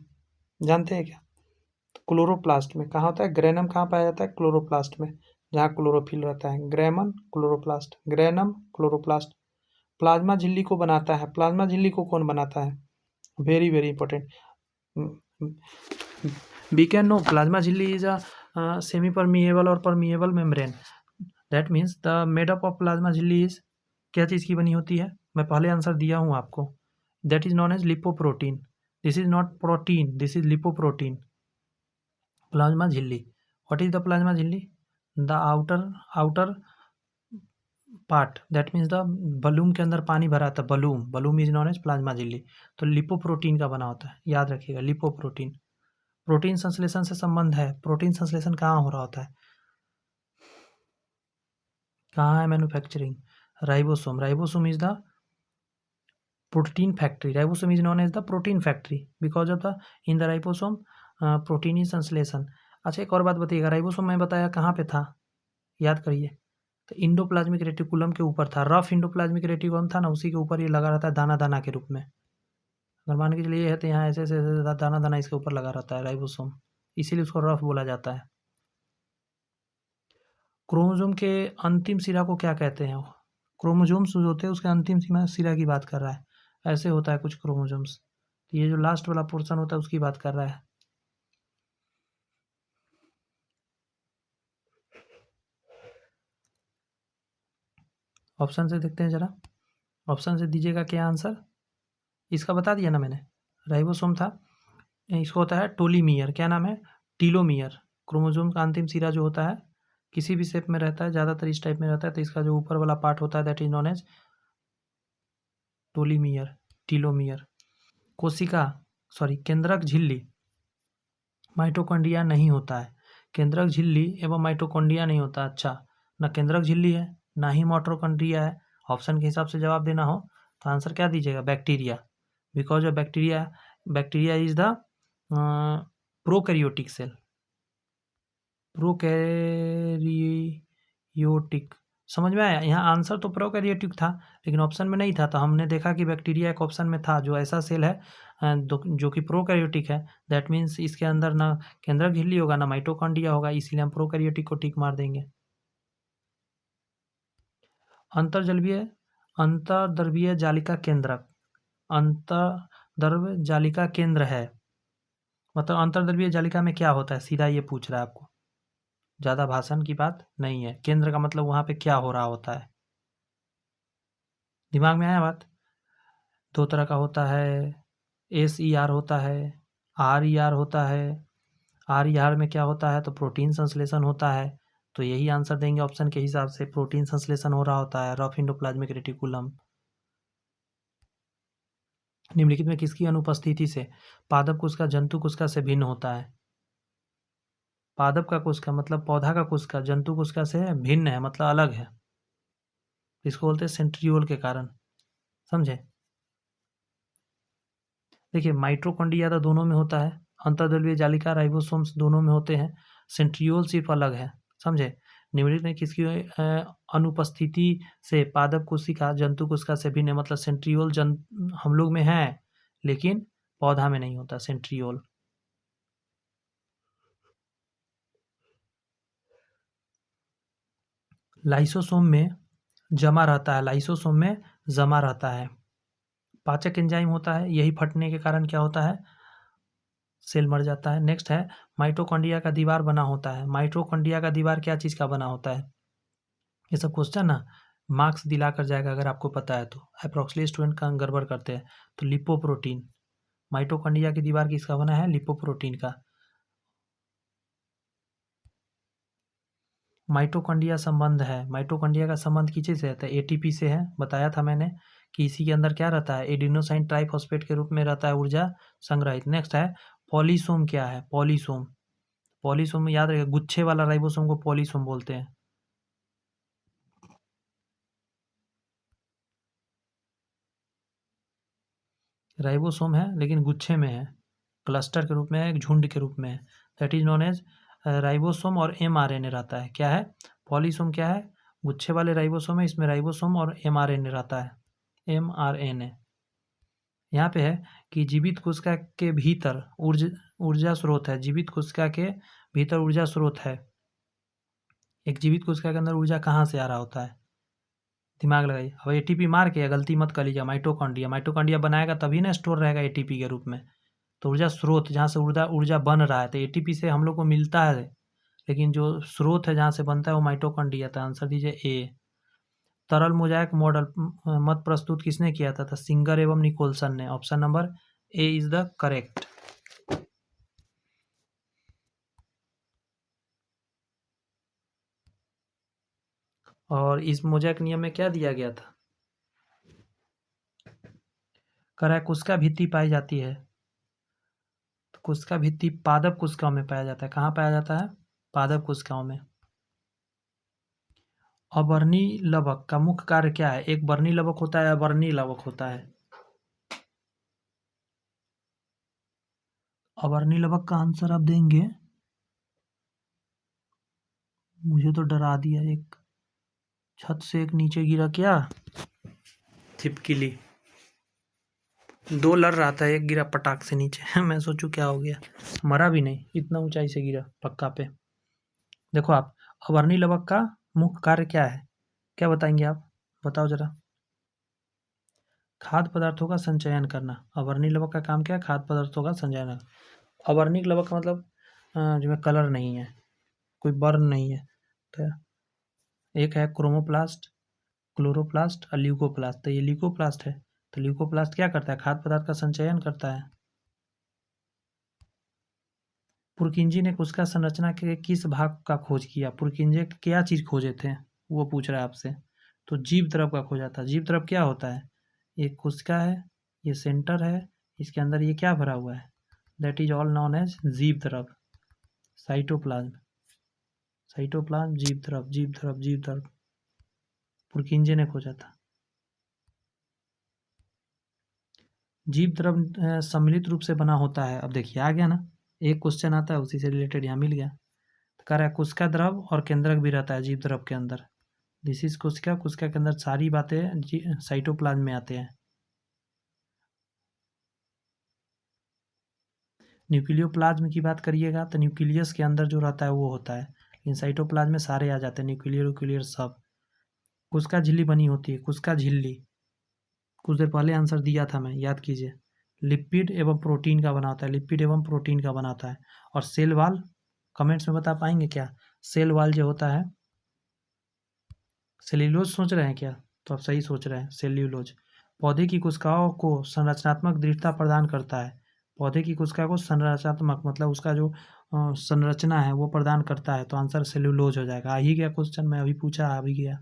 जानते हैं क्या? क्लोरोप्लास्ट में कहाँ होता है? ग्रैनम कहाँ पाया जाता है? क्लोरोप्लास्ट में, जहाँ क्लोरोफिल रहता है। ग्रैमन क्लोरोप्लास्ट, ग्रैनम क्लोरोप्लास्ट। प्लाज्मा झिल्ली को बनाता है, प्लाज्मा झिल्ली को कौन बनाता है? Very very important. We can know plasma झिल्ली is a semi permeable और permeable membrane. That means the made up of plasma झिल्ली is क्या चीज़ की बनी होती है? मैं पहले आंसर दिया हूँ आपको. That is known as lipoprotein. This is not protein. This is lipoprotein. Plasma झिल्ली. What is the plasma झिल्ली? The outer part, that means the balloon के अंदर पानी भरा था. Balloon is known as plasma झिल्ली. तो लिपोप्रोटीन का बना होता है, याद रखिएगा लिपोप्रोटीन. प्रोटीन संश्लेषण से संबंध है. प्रोटीन संश्लेषण कहाँ हो रहा होता है? कहाँ है manufacturing? Ribosome. Ribosome is the protein factory. Ribosome is known as the protein factory because of the in the ribosome protein is संश्लेषण. अच्छा, एक और बात बताइएगा, राइबोसोम मैं बताया कहाँ पे था, याद करिए. तो इंडोप्लाज्मिक रेटिकुलम के ऊपर था. रफ इंडोप्लाज्मिक रेटिकुलम था ना, उसी के ऊपर ये लगा रहता है दाना दाना के रूप में. अगर मान के चलिए है तो यहाँ ऐसे ऐसे दाना दाना इसके ऊपर लगा रहता है राइबोसोम, इसीलिए उसको रफ बोला जाता है. क्रोमोसोम के अंतिम सिरा को क्या कहते हैं? क्रोमोसोम्स जो होते हैं उसके अंतिम सिरा की बात कर रहा है. ऐसे होता है कुछ क्रोमोसोम्स. तो ये जो लास्ट वाला पोर्शन होता है उसकी बात कर रहा है. ऑप्शन से देखते हैं जरा. ऑप्शन से दीजिएगा क्या आंसर. इसका बता दिया ना मैंने, राइबोसोम था. इसको होता है टोलीमियर. क्या नाम है? टीलोमियर. क्रोमोसोम का अंतिम सिरा जो होता है किसी भी शेप में रहता है, ज़्यादातर इस टाइप में रहता है. तो इसका जो ऊपर वाला पार्ट होता है that is known as telomere, telomere. कोशिका केंद्रक झिल्ली माइटोकॉन्ड्रिया नहीं होता है. केंद्रक झिल्ली एवं माइटोकॉन्ड्रिया नहीं होता. अच्छा, ना केंद्रक झिल्ली है ना ही माइटोकॉन्ड्रिया है. ऑप्शन के हिसाब से जवाब देना हो तो आंसर क्या दीजिएगा? Bacteria. Because of bacteria is the prokaryotic cell. Prokaryotic समझ में आया? यहाँ आंसर तो प्रोकैरियोटिक था लेकिन ऑप्शन में नहीं था, तो हमने देखा कि बैक्टीरिया एक ऑप्शन में था जो ऐसा सेल है जो कि प्रोकैरियोटिक है. दैट मीन्स इसके अंदर ना केंद्रक झिल्ली होगा ना माइटोकॉन्ड्रिया होगा, इसीलिए हम प्रोकैरियोटिक को टिक मार देंगे. अंतर्द्रव्यीय जालिका केंद्रक. अंतर्द्रव्य जालिका केंद्र है मतलब अंतर्द्रव्यीय जालिका में क्या होता है, सीधा ये पूछ रहा है आपको. ज़्यादा भाषण की बात नहीं है. केंद्र का मतलब वहाँ पे क्या हो रहा होता है. दिमाग में आया बात? दो तरह का होता है. SER होता है, RER होता है. RER में क्या होता है? तो प्रोटीन संश्लेषण होता है. तो यही आंसर देंगे ऑप्शन के हिसाब से. प्रोटीन संश्लेषण हो रहा होता है रफ इंडोप्लाज्मिक रेटिकुलम. निम्नलिखित में किसकी अनुपस्थिति से पादप कोशिका जंतु कोशिका से भिन्न होता है? पादप का कोशिका मतलब पौधा का कोशिका जंतु कोशिका से भिन्न है मतलब अलग है. इसको बोलते हैं सेंट्रियोल के कारण. समझे? देखिए, माइटोकॉन्ड्रिया तो दोनों में होता है, अंतर्द्रव्यीय जालिका राइबोसोम्स दोनों में होते हैं, सेंट्रियोल सिर्फ अलग है. समझे? निम्नलिखित में किसकी अनुपस्थिति से पादप कोशिका जंतु कोशिका से भिन्न है मतलब सेंट्रियोल हम लोग में है लेकिन पौधा में नहीं होता सेंट्रियोल. लाइसोसोम में जमा रहता है. लाइसोसोम में जमा रहता है. पाचक एंजाइम होता है, यही फटने के कारण क्या होता है? सेल मर जाता है. नेक्स्ट है माइटोकॉन्ड्रिया का दीवार बना होता है. माइटोकॉन्ड्रिया का दीवार क्या चीज़ का बना होता है? ये सब क्वेश्चन ना मार्क्स दिला कर जाएगा अगर आपको पता है तो. अप्रोक्सली स्टूडेंट का गड़बड़ करते हैं. तो लिपोप्रोटीन. माइटोकॉन्ड्रिया की दीवार किसका बना है? लिपोप्रोटीन का. माइटोकॉन्ड्रिया संबंध है. माइटोकॉन्ड्रिया का संबंध किसी से है? तो ATP से है. बताया था मैंने कि इसी के अंदर क्या रहता है? एडिनोसाइन ट्राइफॉस्फेट के रूप में रहता है ऊर्जा संग्रहित. नेक्स्ट है पॉलीसोम. क्या है पॉलीसोम? पॉलीसोम में याद रखिए गुच्छे वाला राइबोसोम को पॉलीसोम बोलते हैं. राइबोसोम है लेकिन गुच्छे में है, क्लस्टर के रूप में है, एक झुंड के रूप में है. That is known as ribosome और mRNA रहता है. क्या है? पॉलीसोम क्या है? गुच्छे वाले राइबोसोम है, इसमें राइबोसोम और mRNA रहता है. mRNA यहाँ पे है कि जीवित कोशिका के भीतर ऊर्जा स्रोत है. जीवित कोशिका के भीतर ऊर्जा स्रोत है. एक जीवित कोशिका के अंदर ऊर्जा कहाँ से आ रहा होता है? दिमाग लगाइए. अब ATP मार के गलती मत कर लीजिए. माइटोकॉन्ड्रिया बनाएगा तभी ना स्टोर रहेगा ATP के रूप में. तो ऊर्जा स्रोत जहाँ से ऊर्जा ऊर्जा बन रहा है, तो एटीपी से हम लोग को मिलता है, लेकिन जो स्रोत है जहाँ से बनता है वो माइटोकॉन्ड्रिया था। आंसर दीजिए ए। तरल मोजाइक मॉडल मत प्रस्तुत किसने किया था? सिंगर एवं निकोलसन ने। Option number A is the correct. और इस मोजाइक नियम में क्या दिया गया था? कह रहा है कुस्का भित्ति पाई जाती है, तो कुस्का भित्ति पादप कोशिकाओं में पाया जाता है। कहाँ पाया जाता है? पादप कोशिकाओं में। अवर्णी लवक का मुख्य कार्य क्या है? एक वर्णी लवक होता है, अवर्णी लवक होता है। अवर्णी लवक का आंसर आप देंगे? मुझे तो डरा दिया। एक छत से एक नीचे गिरा क्या? छिपकली। दो लड़ रहा था, एक गिरा पटाख से नीचे। मैं सोचूं क्या हो गया, मरा भी नहीं, इतना ऊंचाई से गिरा पक्का पे। देखो आप, अवर्णी लवक का मुख्य कार्य क्या है, क्या बताएंगे आप? बताओ जरा। खाद्य पदार्थों का संचयन करना। अवर्णी लवक का काम क्या है? खाद्य पदार्थों का संचयन। अवर्णी लवक का मतलब जिसमें कलर नहीं है, कोई बर्न नहीं है। तो एक है क्रोमोप्लास्ट, क्लोरोप्लास्ट और ल्यूकोप्लास्ट। तो ये ल्यूकोप्लास्ट है। तो ल्यूकोप्लास्ट क्या करता है? खाद्य पदार्थ का संचयन करता है। पुरकिंजी ने कोशिका संरचना के किस भाग का खोज किया? पुरकिंजी क्या चीज़ खोजे थे, वो पूछ रहा है आपसे। तो जीव द्रव का खोजा था। जीव द्रव क्या होता है? ये कोशिका है, ये सेंटर है, इसके अंदर ये क्या भरा हुआ है? That is all known as जीव द्रव, साइटोप्लाज्म। साइटोप्लाज्म जीव द्रव, जीव द्रव, जीव द्रव पुरकिंजे ने खोजा था। जीव द्रव सम्मिलित रूप से बना होता है। अब देखिए आ गया ना, एक क्वेश्चन आता है उसी से रिलेटेड, यहाँ मिल गया। तो कह रहा है कोशिका द्रव और केंद्रक भी रहता है जीव द्रव के अंदर। दिस इज कोशिका, कोशिका के अंदर सारी बातें साइटोप्लाज्म में आते हैं। न्यूक्लियोप्लाज्म की बात करिएगा तो न्यूक्लियस के अंदर जो रहता है वो होता है, लेकिन साइटोप्लाज्म में सारे आ जाते हैं, न्यूक्लियर सब। कोशिका झिल्ली बनी होती है, कोशिका झिल्ली कुछ देर पहले आंसर दिया था मैं, याद कीजिए। लिपिड एवं प्रोटीन का बना होता है, लिपिड एवं प्रोटीन का बनाता है। और सेल वाल, कमेंट्स में बता पाएंगे क्या? सेल वाल जो होता है, सेल्यूलोज सोच रहे हैं क्या? तो आप सही सोच रहे हैं, सेल्यूलोज। पौधे की कोशिकाओं को संरचनात्मक दृढ़ता प्रदान करता है। पौधे की कोशिका को संरचनात्मक मतलब उसका जो संरचना है वो प्रदान करता है। तो आंसर सेल्यूलोज हो जाएगा। आ ही गया क्वेश्चन, मैं अभी पूछा, आ भी गया।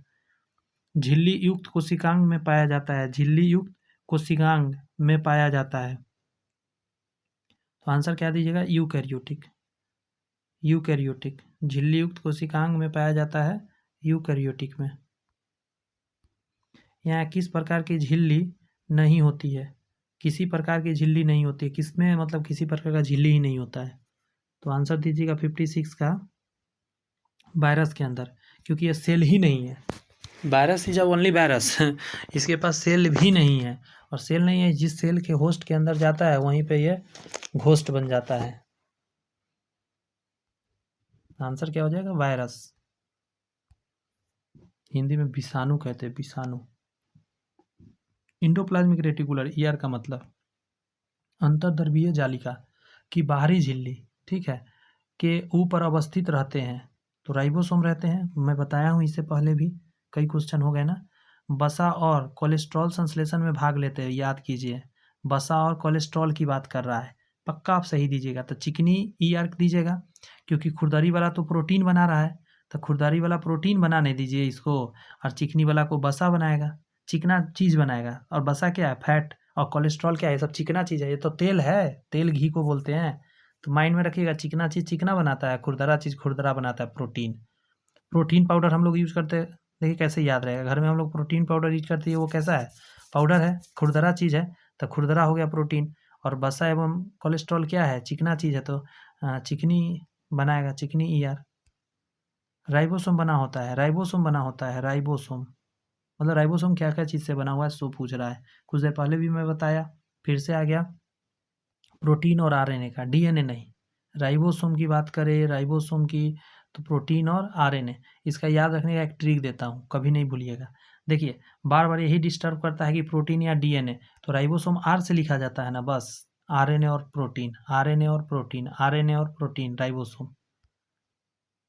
झिल्ली युक्त कोशिकांग में पाया जाता है, झिल्ली युक्त कोशिकांग में पाया जाता है। तो आंसर क्या दीजिएगा? यूकैरियोटिक। यूकैरियोटिक झिल्ली युक्त कोशिकांग में पाया जाता है, यूकैरियोटिक में। यहाँ किस प्रकार की झिल्ली नहीं होती है? किसी प्रकार की झिल्ली नहीं होती है, किसमें मतलब किसी प्रकार का झिल्ली ही नहीं होता है। तो आंसर दीजिएगा 56 का, वायरस के अंदर, क्योंकि ये सेल ही नहीं है। Virus is only virus. इसके पास सेल भी नहीं है, और सेल नहीं है, जिस सेल के होस्ट के अंदर जाता है वहीं पे ये घोस्ट बन जाता है। आंसर क्या हो जाएगा? वायरस। हिंदी में विषाणु कहते हैं, विषाणु। इंडोप्लाज्मिक रेटिकुलर, ईआर का मतलब अंतर्द्रव्यीय जालिका की बाहरी झिल्ली, ठीक है, के ऊपर अवस्थित रहते हैं। तो राइबोसोम रहते हैं, मैं बताया हूँ इससे पहले भी, कई क्वेश्चन हो गए ना। वसा और कोलेस्ट्रॉल संश्लेषण में भाग लेते हैं, याद कीजिए। वसा और कोलेस्ट्रॉल की बात कर रहा है, पक्का आप सही दीजिएगा। तो चिकनी ईआर दीजिएगा, क्योंकि खुरदरी वाला तो प्रोटीन बना रहा है, तो खुरदरी वाला प्रोटीन बनाने दीजिए इसको, और चिकनी वाला को वसा बनाएगा, चिकना चीज़ बनाएगा। और वसा क्या है? फैट। और कोलेस्ट्रॉल क्या है? सब चिकना चीज़ है, ये तो तेल है, तेल घी को बोलते हैं। तो माइंड में रखिएगा, चिकना चीज़ चिकना बनाता है, खुरदरा चीज़ खुरदरा बनाता है। प्रोटीन, प्रोटीन पाउडर हम लोग यूज़ करते हैं, देखिए कैसे याद रहेगा। घर में हम लोग प्रोटीन पाउडर यूज करते हैं, वो कैसा है? पाउडर है, खुरदरा चीज़ है, तो खुरदरा हो गया प्रोटीन। और वसा एवं कोलेस्ट्रॉल क्या है? चिकना चीज़ है, तो चिकनी बनाएगा, चिकनी ईआर। राइबोसोम बना होता है, राइबोसोम बना होता है, राइबोसोम मतलब राइबोसोम क्या क्या चीज़ से बना हुआ है सो पूछ रहा है। कुछ देर पहले भी मैं बताया, फिर से आ गया। प्रोटीन और आरएनए का, डीएनए नहीं। राइबोसोम की बात करें, राइबोसोम की, तो प्रोटीन और आरएनए। इसका याद रखने का एक ट्रिक देता हूँ, कभी नहीं भूलिएगा। देखिए बार बार यही डिस्टर्ब करता है कि प्रोटीन या डीएनए, तो राइबोसोम आर से लिखा जाता है ना, बस आरएनए और प्रोटीन, आरएनए और प्रोटीन, आरएनए और प्रोटीन, राइबोसोम।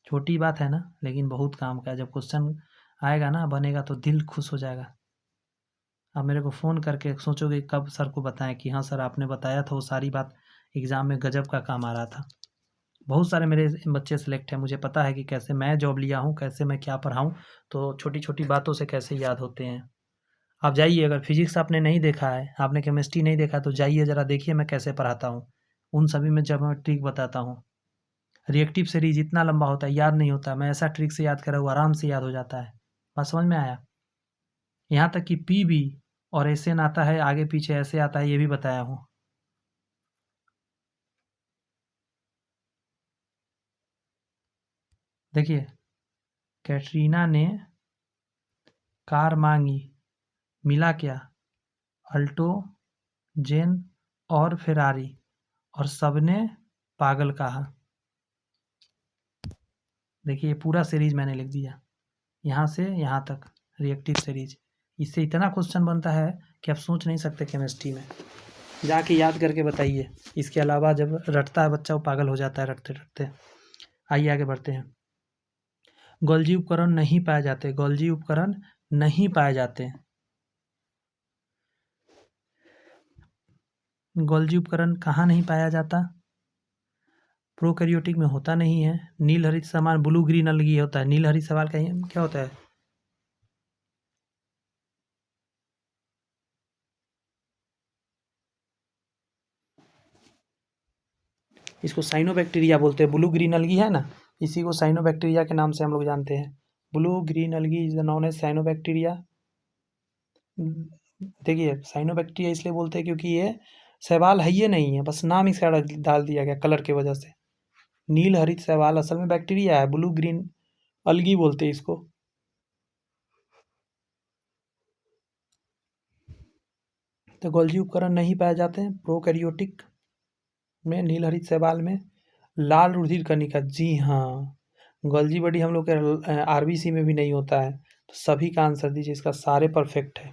छोटी बात है ना, लेकिन बहुत काम का है। जब क्वेश्चन आएगा ना, बनेगा, तो दिल खुश हो जाएगा। आप मेरे को फ़ोन करके सोचोगे कब सर को बताएं कि हाँ सर आपने बताया था, वो सारी बात एग्ज़ाम में गजब का काम आ रहा था। बहुत सारे मेरे बच्चे सेलेक्ट हैं, मुझे पता है कि कैसे मैं जॉब लिया हूँ, कैसे मैं क्या पढ़ाऊँ, तो छोटी-छोटी बातों से कैसे याद होते हैं। आप जाइए, अगर फिज़िक्स आपने नहीं देखा है, आपने केमिस्ट्री नहीं देखा, तो जाइए ज़रा देखिए मैं कैसे पढ़ाता हूँ। उन सभी में जब मैं ट्रिक बताता हूँ। रिएक्टिव सीरीज़ इतना लंबा होता है, याद नहीं होता। मैं ऐसा ट्रिक से याद करा हूँ, आराम से याद हो जाता है। बात समझ में आया? यहाँ तक कि पी भी और एसएन आता है, आगे पीछे ऐसे आता है, ये भी बताया हूँ। देखिए, कैटरीना ने कार मांगी, मिला क्या? अल्टो, जेन और फेरारी, और सबने पागल कहा। देखिए, ये पूरा सीरीज मैंने लिख दिया, यहाँ से यहाँ तक, रिएक्टिव सीरीज। इससे इतना क्वेश्चन बनता है कि आप सोच नहीं सकते केमिस्ट्री में। जाके याद करके बताइए। इसके अलावा जब रटता है बच्चा, वो पागल हो जाता है रटते रटते। आइए आगे बढ़ते हैं। गोल्जी उपकरण नहीं पाए जाते, गोल्जी उपकरण नहीं पाए जाते। गोल्जी उपकरण कहाँ नहीं पाया जाता? प्रोकैरियोटिक में होता नहीं है। नील हरित सामान ब्लू ग्रीन अलगी होता है। नील हरित सवाल का क्या होता है? इसको साइनोबैक्टीरिया बोलते हैं। ब्लू ग्रीन अलगी है ना, इसी को साइनोबैक्टीरिया के नाम से हम लोग जानते हैं। Blue green algae is known as cyanobacteria. देखिए, साइनोबैक्टीरिया इसलिए बोलते हैं क्योंकि ये शैवाल है, ये नहीं है, बस नाम इसका डाल दिया गया कलर की वजह से। नील हरित शैवाल असल में बैक्टीरिया है, ब्लू ग्रीन अलगी बोलते हैं इसको। तो गोल्जी उपकरण नहीं पाए जाते हैं प्रोकैरियोटिक में, नील हरित शैवाल में। लाल रुधिर कणिका, जी हाँ, गोल्जी बॉडी हम लोग के आरबीसी में भी नहीं होता है। तो सभी का आंसर दीजिए, इसका सारे परफेक्ट है।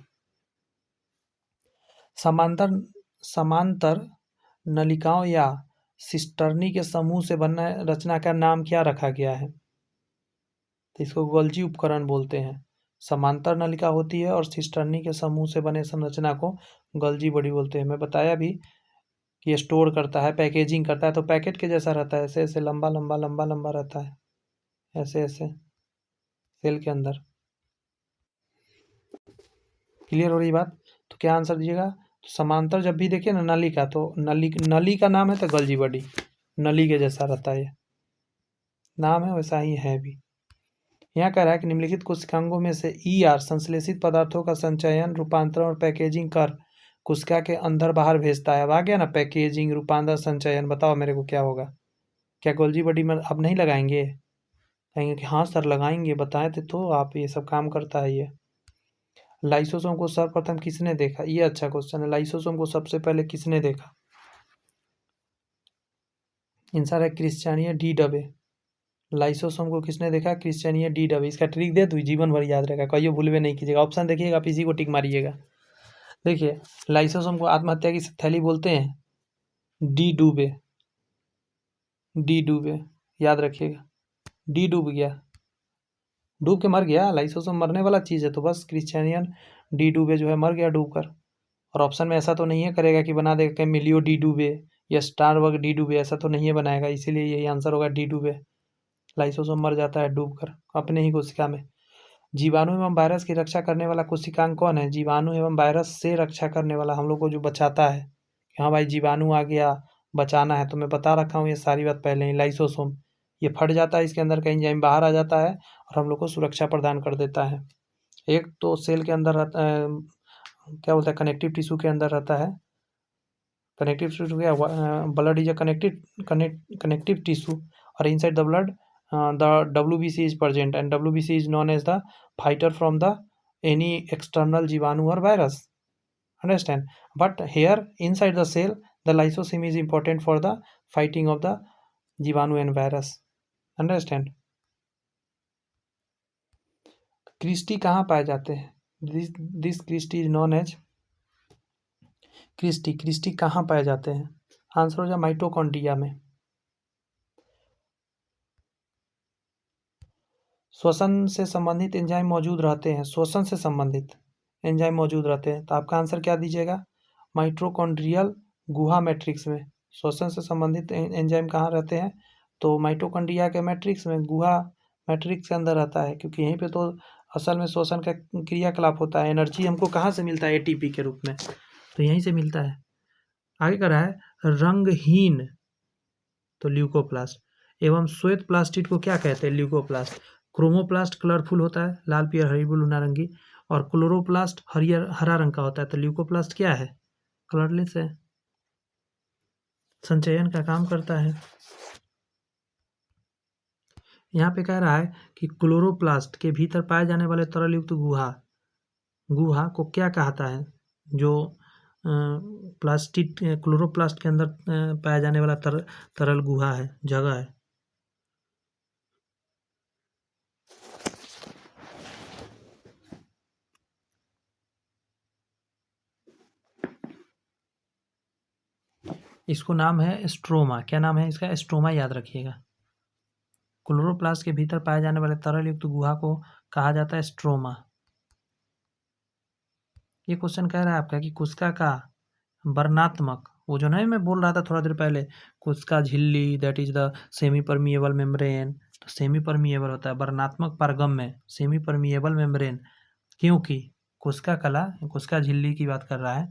समांतर समांतर नलिकाओं या सिस्टर्नी के समूह से बना रचना का नाम क्या रखा गया है? तो इसको गोल्जी उपकरण बोलते हैं। समांतर नलिका होती है और सिस्टर्नी के समूह से बने संरचना को गोल्जी बॉडी बोलते हैं। मैं बताया भी कि स्टोर करता है, पैकेजिंग करता है, तो पैकेट के जैसा रहता है, ऐसे ऐसे लंबा लंबा लंबा लंबा रहता है, ऐसे ऐसे सेल के अंदर। क्लियर हो रही बात? तो क्या आंसर दीजिएगा? तो समांतर जब भी देखिए ना नली का, तो नली का नाम है तो गोल्जी बॉडी, नली के जैसा रहता है, नाम है वैसा ही है भी। यहाँ कह रहा है कि निम्नलिखित कोशिकांगों में से ईआर संश्लेषित पदार्थों का संचयन, रूपांतरण और पैकेजिंग कर कोशिका के अंदर बाहर भेजता है। अब आ गया ना पैकेजिंग, रूपांतरण, संचयन। बताओ मेरे को क्या होगा? क्या गोल्जी बॉडी में अब नहीं लगाएंगे? कहेंगे कि हाँ सर लगाएंगे, बताए थे तो आप, ये सब काम करता है ये। लाइसोसोम को सर्वप्रथम किसने देखा? ये अच्छा क्वेश्चन है। लाइसोसोम को सबसे पहले किसने देखा? आंसर है क्रिश्चियनिया डी डबे। लाइसोसोम को किसने देखा? क्रिश्चियनिया डी डबे। इसका ट्रिक दे दो, जीवन भर याद रहेगा, कहियो भूलवे नहीं कीजिएगा। ऑप्शन देखिएगा, आप इसी को टिक मारिएगा। देखिए, लाइसोसोम को आत्महत्या की थैली बोलते हैं, डी डूबे, डी डूबे, याद रखिएगा। डी डूब गया, डूब के मर गया। लाइसोसोम मरने वाला चीज़ है, तो बस क्रिश्चियनियन डी डूबे जो है मर गया डूब कर। और ऑप्शन में ऐसा तो नहीं है करेगा कि बना देगा कि मिलियो डी डूबे या स्टारबग डी डूबे, ऐसा तो नहीं है बनाएगा, इसीलिए यही आंसर होगा डी डूबे। लाइसोसोम मर जाता है डूब कर अपने ही कोशिका में। जीवाणु एवं वायरस की रक्षा करने वाला कोशिकांग कौन है? जीवाणु एवं वायरस से रक्षा करने वाला, हम लोग को जो बचाता है कि हाँ भाई जीवाणु आ गया, बचाना है, तो मैं बता रखा हूँ ये सारी बात पहले ही। लाइसोसोम ये फट जाता है, इसके अंदर का एंजाइम बाहर आ जाता है और हम लोग को सुरक्षा प्रदान कर देता है। एक तो सेल के अंदर रहता क्या बोलते हैं, कनेक्टिव टिश्यू के अंदर रहता है। कनेक्टिव टिश्यू क्या? Blood is a connective tissue, और inside the blood the WBC is present, and WBC is known as the fighter from the any external जीवाणु or virus. Understand? But here inside the cell, the lysosome is important for the fighting of the जीवाणु and virus. Understand? Cristae कहाँ पाए जाते हैं? This cristae is known as cristae. Cristae कहाँ पाए जाते हैं? आंसर हो जाए माइटोकॉन्ड्रिया में। श्वसन से संबंधित एंजाइम मौजूद रहते हैं, श्वसन से संबंधित एंजाइम मौजूद रहते हैं, तो आपका आंसर क्या दीजिएगा? माइटोकॉन्ड्रियल गुहा मैट्रिक्स में श्वसन से संबंधित एंजाइम कहाँ रहते हैं? तो माइटोकॉन्ड्रिया के मैट्रिक्स में, गुहा मैट्रिक्स के अंदर रहता है, क्योंकि यहीं पे तो असल में श्वसन का क्रियाकलाप होता है। एनर्जी हमको कहाँ से मिलता है? एटीपी के रूप में, तो यहीं से मिलता है। आगे कर रहा है रंगहीन, तो ल्यूकोप्लास्ट। एवं श्वेत प्लास्टिड को क्या कहते हैं? ल्यूकोप्लास्ट। क्रोमोप्लास्ट कलरफुल होता है, लाल पीयर हरी ब्लू नारंगी, और क्लोरोप्लास्ट हरियर हरा रंग का होता है। तो ल्यूकोप्लास्ट क्या है? कलरलेस है, संचयन का काम करता है। यहाँ पे कह रहा है कि क्लोरोप्लास्ट के भीतर पाए जाने वाले तरल युक्त गुहा, गुहा को क्या कहता है? जो प्लास्टिक क्लोरोप्लास्ट के अंदर पाया जाने वाला तरल गुहा है, जगह है। इसको नाम है स्ट्रोमा। क्या नाम है इसका? स्ट्रोमा, याद रखिएगा। क्लोरोप्लास्ट के भीतर पाए जाने वाले तरल युक्त गुहा को कहा जाता है स्ट्रोमा। ये क्वेश्चन कह रहा है आपका कि कोशिका का वर्णात्मक, वो जो नहीं मैं बोल रहा था थोड़ा देर पहले, कोशिका झिल्ली, that is the semi permeable membrane, तो सेमी परमिएबल होता है। वर्णात्मक पारगम्य, सेमी परमिएबल मेम्ब्रेन, क्योंकि कोशिका कला, कोशिका झिल्ली की बात कर रहा है,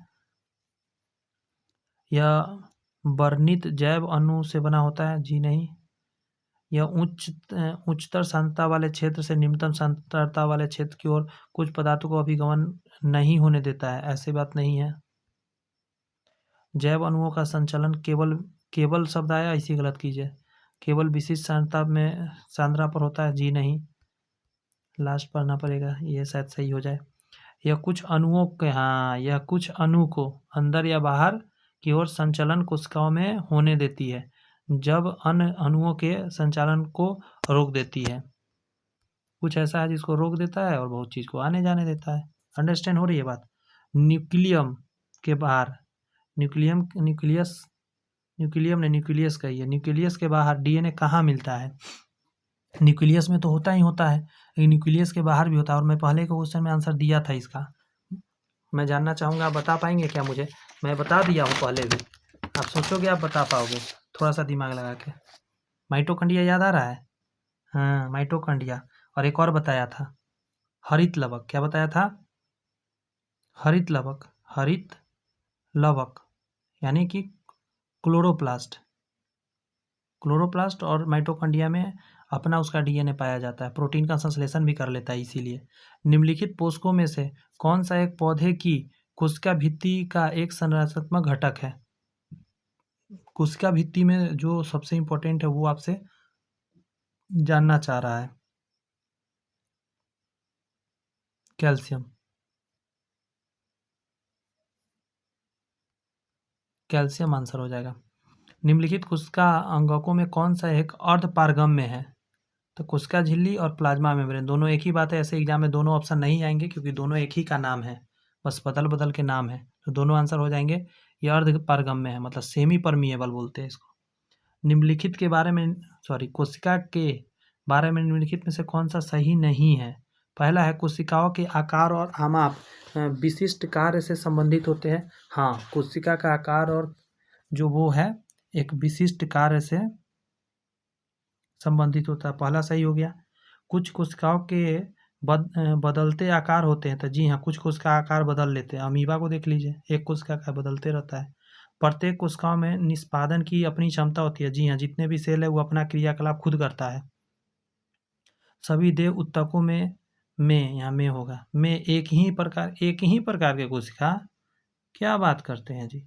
यह वर्णित जैव अणु से बना होता है। जी नहीं। यह उच्चतर सांद्रता वाले क्षेत्र से निम्नतम सांद्रता वाले क्षेत्र की ओर कुछ पदार्थों को अभिगमन नहीं होने देता है, ऐसी बात नहीं है। जैव अणुओं का संचलन केवल शब्द आया, इसी गलत कीजिए। केवल विशिष्ट सांद्रता पर होता है। जी नहीं, लास्ट पढ़ना पड़ेगा, ये शायद सही हो जाए। यह कुछ अणुओं के, हाँ, यह कुछ अणु को अंदर या बाहर की ओर संचलन कोशिकाओं में होने देती है, जब अन्य अणुओं के संचालन को रोक देती है। कुछ ऐसा है जिसको रोक देता है और बहुत चीज़ को आने जाने देता है। अंडरस्टैंड हो रही है बात? न्यूक्लियम के बाहर, न्यूक्लियस का ही है। न्यूक्लियस के बाहर डीएनए कहाँ मिलता है? न्यूक्लियस में तो होता ही होता है, लेकिन न्यूक्लियस के बाहर भी होता है, और मैं पहले के क्वेश्चन में आंसर दिया था इसका। मैं जानना चाहूँगा, आप बता पाएंगे क्या मुझे? मैं बता दिया हूँ पहले भी, आप सोचोगे आप बता पाओगे? थोड़ा सा दिमाग लगा के। माइटोकॉन्ड्रिया याद आ रहा है? हाँ, माइटोकॉन्ड्रिया। और एक और बताया था, हरित लवक। क्या बताया था? हरित लवक। हरित लवक यानी कि क्लोरोप्लास्ट। क्लोरोप्लास्ट और माइटोकॉन्ड्रिया में अपना उसका डीएनए पाया जाता है, प्रोटीन का संश्लेषण भी कर लेता है। इसीलिए निम्नलिखित पोषकों में से कौन सा एक पौधे की कोशिका भित्ति का एक संरचनात्मक घटक है? कोशिका भित्ति में जो सबसे इंपॉर्टेंट है वो आपसे जानना चाह रहा है। कैल्शियम। कैल्शियम आंसर हो जाएगा। निम्नलिखित कोशिका अंगकों में कौन सा एक अर्धपारगम्य है? तो कोशिका झिल्ली और प्लाज्मा मेम्ब्रेन दोनों एक ही बात है। ऐसे एग्जाम में दोनों ऑप्शन नहीं आएंगे, क्योंकि दोनों एक ही का नाम है, बस बदल बदल के नाम है, तो दोनों आंसर हो जाएंगे। ये अर्धपारगम्य है, मतलब सेमी परमिएबल बोलते हैं इसको। निम्नलिखित के बारे में, कोशिका के बारे में निम्नलिखित में से कौन सा सही नहीं है? पहला है, कोशिकाओं के आकार और आमाप विशिष्ट कार्य से संबंधित होते हैं। हाँ, कोशिका का आकार और जो वो है एक विशिष्ट कार्य से संबंधित होता है, पहला सही हो गया। कुछ कोशिकाओं के बदलते आकार होते हैं, तो जी हाँ, कुछ कोशिका आकार बदल लेते हैं। अमीबा को देख लीजिए, एक कोशिका का बदलते रहता है। प्रत्येक कोशिकाओं में निष्पादन की अपनी क्षमता होती है। जी हाँ, जितने भी सेल है वो अपना क्रियाकलाप खुद करता है। सभी देव उत्तकों में यहाँ में होगा, में एक ही प्रकार के कोशिका, क्या बात करते हैं जी?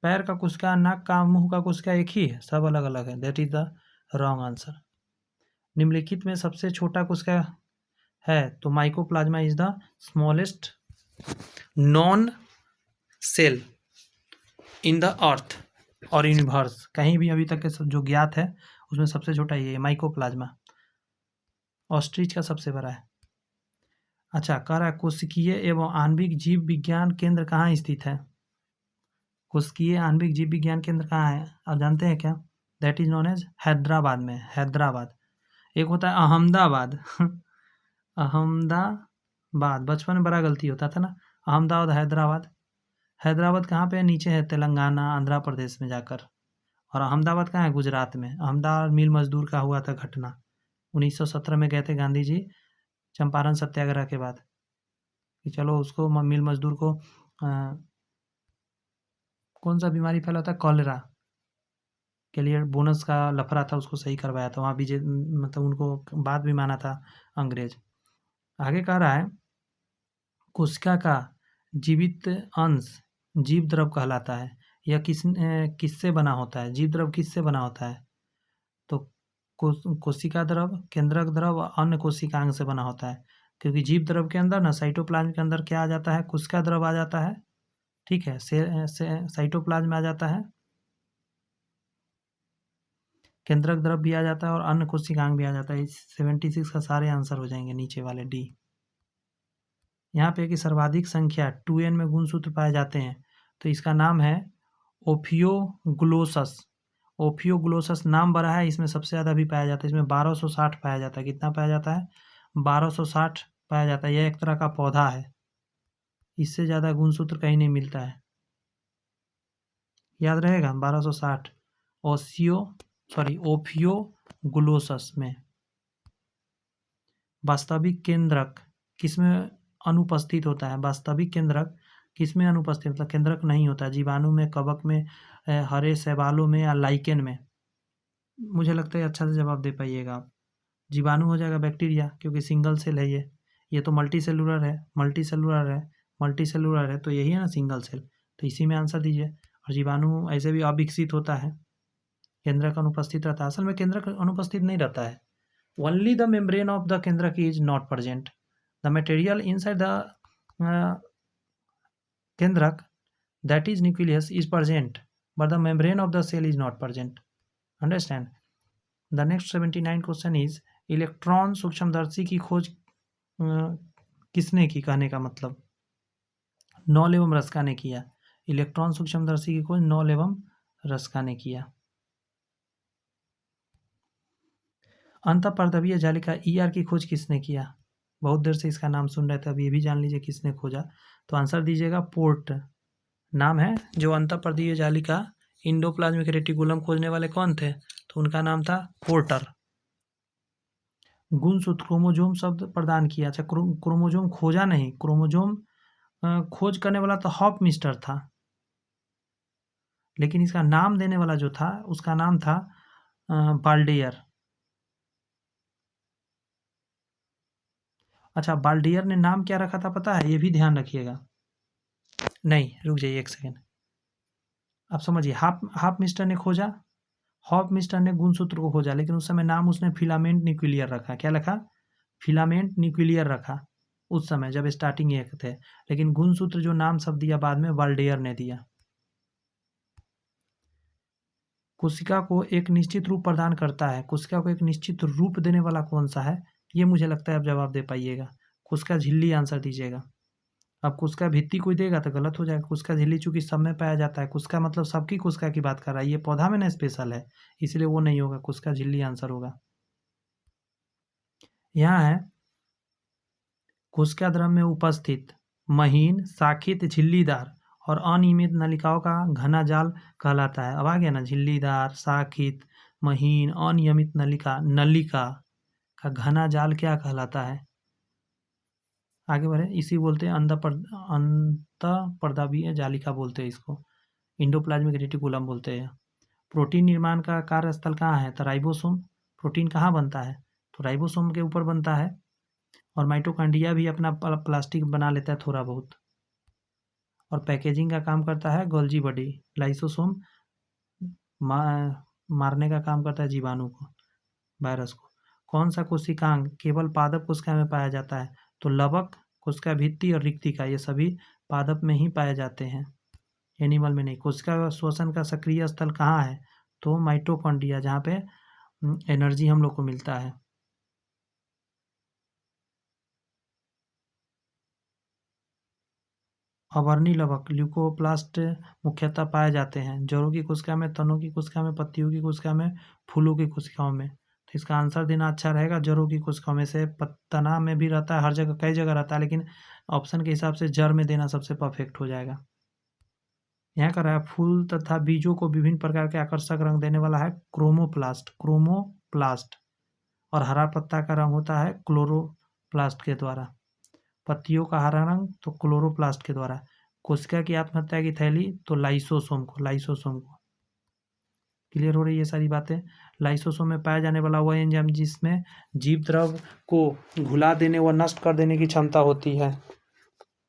पैर का कोशिका, नाक का, मुंह का कोशिका एक ही है, सब अलग अलग है। That is the wrong answer. निम्नलिखित में सबसे छोटा कोशिका है, तो mycoplasma is the smallest known cell in the earth और यूनिवर्स। कहीं भी अभी तक के जो ज्ञात है उसमें सबसे छोटा ये है, माइकोप्लाज्मा। ऑस्ट्रिच का सबसे बड़ा है। अच्छा, कह रहा है कोशिकीय एवं आणविक जीव विज्ञान केंद्र कहाँ स्थित है? कोशिकीय आणविक जीव विज्ञान केंद्र कहाँ है आप जानते हैं क्या? That is known as Hyderabad में, हैदराबाद। एक होता है अहमदाबाद अहमदाबाद, बचपन में बड़ा गलती होता था ना, अहमदाबाद हैदराबाद। हैदराबाद कहाँ पे है? नीचे है, तेलंगाना आंध्र प्रदेश में जाकर। और अहमदाबाद कहाँ है? गुजरात में। अहमदाबाद मिल मजदूर का हुआ था घटना, 1917 में गए थे गांधी जी चंपारण सत्याग्रह के बाद कि चलो उसको मिल मजदूर को कौन सा बीमारी फैला था, कॉलेरा के लिए बोनस का लफड़ा था, उसको सही करवाया था। वहाँ बीजे मतलब उनको बात भी माना था अंग्रेज। आगे कह रहा है कोशिका का जीवित अंश जीव द्रव कहलाता है। यह किससे बना होता है? जीव द्रव किससे बना होता है? तो कोशिका द्रव, केंद्रक द्रव और अन्य कोशिकांग से बना होता है। क्योंकि जीव द्रव के अंदर ना साइटोप्लाज्म के अंदर क्या आ जाता है? कोशिका द्रव आ जाता है, ठीक है, साइटोप्लाज्म में आ जाता है, केंद्रक द्रव भी आ जाता है और अन्य कोशिकांग भी आ जाता है। 76 का सारे आंसर हो जाएंगे नीचे वाले डी। यहाँ पे कि सर्वाधिक संख्या 2n में गुणसूत्र पाए जाते हैं, तो इसका नाम है ओफियोग्लोसस। ओफियोग्लोसस नाम बड़ा है, इसमें सबसे ज़्यादा भी पाया जाता है। इसमें 1260 पाया जाता है। कितना पाया जाता है? 1260 पाया जाता है। यह एक तरह का पौधा है, इससे ज़्यादा गुणसूत्र कहीं नहीं मिलता है। याद रहेगा 1260 ओफियोग्लोसस में। वास्तविक केंद्रक किसमें अनुपस्थित होता है? वास्तविक केंद्रक किसमें अनुपस्थित, मतलब केंद्रक नहीं होता? जीवाणु में, कवक में, हरे शैवालों में या लाइकेन में? मुझे लगता है अच्छा से जवाब दे पाइएगा आप। जीवाणु हो जाएगा, बैक्टीरिया, क्योंकि सिंगल सेल है ये तो मल्टी सेलुलर है, तो यही है ना सिंगल सेल, तो इसी में आंसर दीजिए। और जीवाणु ऐसे भी अविकसित होता है, केंद्रक अनुपस्थित रहता है। असल में केंद्रक अनुपस्थित नहीं रहता है, only the membrane of the kendrak is not present. The material inside the kendrak, that is nucleus, is present, but the membrane of the cell is not present. Understand? The next 79 question is electron सूक्ष्मदर्शी की खोज किसने की? कहने का मतलब knoll एवं Ruska ने किया। इलेक्ट्रॉन सूक्ष्मदर्शी की खोज नॉल एवं रस्का ने किया। अंतःपर्दवीय जालिका ER की खोज किसने किया? बहुत देर से इसका नाम सुन रहे थे, अब ये भी जान लीजिए किसने खोजा। तो आंसर दीजिएगा पोर्ट, नाम है जो अंतःपर्दीय जालिका इंडोप्लाज्मिक रेटिकुलम खोजने वाले कौन थे? तो उनका नाम था पोर्टर। गुणसूत्र क्रोमोजोम शब्द प्रदान किया। अच्छा, क्रोमोजोम खोजा नहीं, क्रोमोजोम खोज करने वाला तो हॉप मिस्टर था, लेकिन इसका नाम देने वाला जो था उसका नाम था बाल्डेयर। अच्छा, बाल्डियर ने नाम क्या रखा था पता है? ये भी ध्यान रखिएगा। नहीं, रुक जाइए एक सेकेंड, आप समझिए। हाफ मिस्टर ने खोजा, हॉप मिस्टर ने गुणसूत्र को खोजा, लेकिन उस समय नाम उसने फिलामेंट न्यूक्लियर रखा। क्या रखा? फिलामेंट न्यूक्लियर रखा उस समय जब स्टार्टिंग एक थे, लेकिन गुणसूत्र जो नाम सब दिया बाद में बाल्डेयर ने दिया। कोशिका को एक निश्चित रूप प्रदान करता है, कोशिका को एक निश्चित रूप देने वाला कौन सा है? ये मुझे लगता है आप जवाब दे पाइएगा। कोशिका झिल्ली आंसर दीजिएगा। अब कोशिका भित्ति कोई देगा तो गलत हो जाएगा। कोशिका झिल्ली चूंकि सब में पाया जाता है, कोशिका मतलब सबकी कोशिका की बात कर रहा है, ये पौधा में ना स्पेशल है, इसलिए वो नहीं होगा, कोशिका झिल्ली आंसर होगा। यहाँ है कोशिका द्रव में उपस्थित महीन, शाखित, झिल्लीदार और अनियमित नलिकाओं का घना जाल कहलाता है। अब आ गया ना, झिल्लीदार, शाखित, महीन, अनियमित नलिका का घना जाल क्या कहलाता है? आगे बढ़े, इसी बोलते हैं अंतःपर्दवीय जालिका बोलते हैं इसको, इंडोप्लाज्मिक रेटिकुलम बोलते हैं। प्रोटीन निर्माण का कार्यस्थल कहाँ है? तो राइबोसोम। प्रोटीन कहाँ बनता है? तो राइबोसोम के ऊपर बनता है। और माइटोकॉन्ड्रिया भी अपना प्लास्टिक बना लेता है थोड़ा बहुत, और पैकेजिंग का काम करता है गोल्जी बॉडी। लाइसोसोम मारने का काम करता है जीवाणु को, वायरस को। कौन सा कोशिकांग केवल पादप कोशिका में पाया जाता है? तो लवक, कोशिका भित्ति और रिक्तिका, ये सभी पादप में ही पाए जाते हैं, एनिमल में नहीं। कोशिका श्वसन का सक्रिय स्थल कहाँ है? तो माइटोकॉन्ड्रिया, जहाँ पे एनर्जी हम लोग को मिलता है। अवर्णी लवक ल्यूकोप्लास्ट मुख्यतः पाए जाते हैं जड़ों की कोशिका में, तनों की कोशिका में, पत्तियों की कोशिका में, फूलों की कोशिकाओं में। तो इसका आंसर देना अच्छा रहेगा जड़ों की कोशिकाओं में से। तना में भी रहता है, हर जगह कई जगह रहता है, लेकिन ऑप्शन के हिसाब से जड़ में देना सबसे परफेक्ट हो जाएगा। यहाँ का रहा फूल तथा बीजों को विभिन्न प्रकार के आकर्षक रंग देने वाला है क्रोमोप्लास्ट। और हरा पत्ता का रंग होता है क्लोरोप्लास्ट के द्वारा। पत्तियों का हरा रंग तो क्लोरोप्लास्ट के द्वारा। कोशिका की आत्महत्या की थैली तो लाइसोसोम को। क्लियर हो रही है ये सारी बातें। लाइसोसोम में पाया जाने वाला वह एंजाइम जिसमें जीव द्रव को घुला देने व नष्ट कर देने की क्षमता होती है।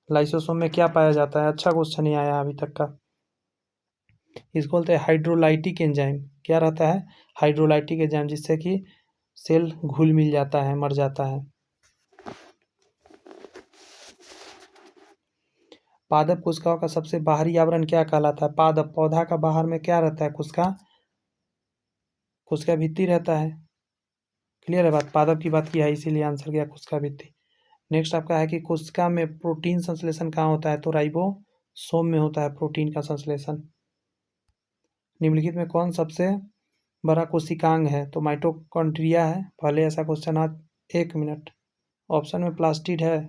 लाइसोसोम में क्या पाया जाता है? अच्छा क्वेश्चन नहीं आया अभी तक का। इसको बोलते हैं हाइड्रोलाइटिक एंजाइम। क्या रहता है? हाइड्रोलाइटिक एंजाइम, जिससे कि सेल घुल मिल जाता है, मर जाता है। पादप कोशिकाओं का सबसे बाहरी आवरण क्या कहलाता है? पादप पौधा का बाहर में क्या रहता है? कोशिका भित्ति रहता है। क्लियर है बात? पादप की बात की है, इसीलिए आंसर किया कोशिका भित्ति। नेक्स्ट आपका है कि कोशिका में प्रोटीन संश्लेषण कहाँ होता है? तो राइबोसोम में होता है प्रोटीन का संश्लेषण। निम्नलिखित में कौन सबसे बड़ा कोशिकांग है? तो माइटोकॉन्ड्रिया है। पहले ऐसा क्वेश्चन आज 1 मिनट। ऑप्शन में प्लास्टिड है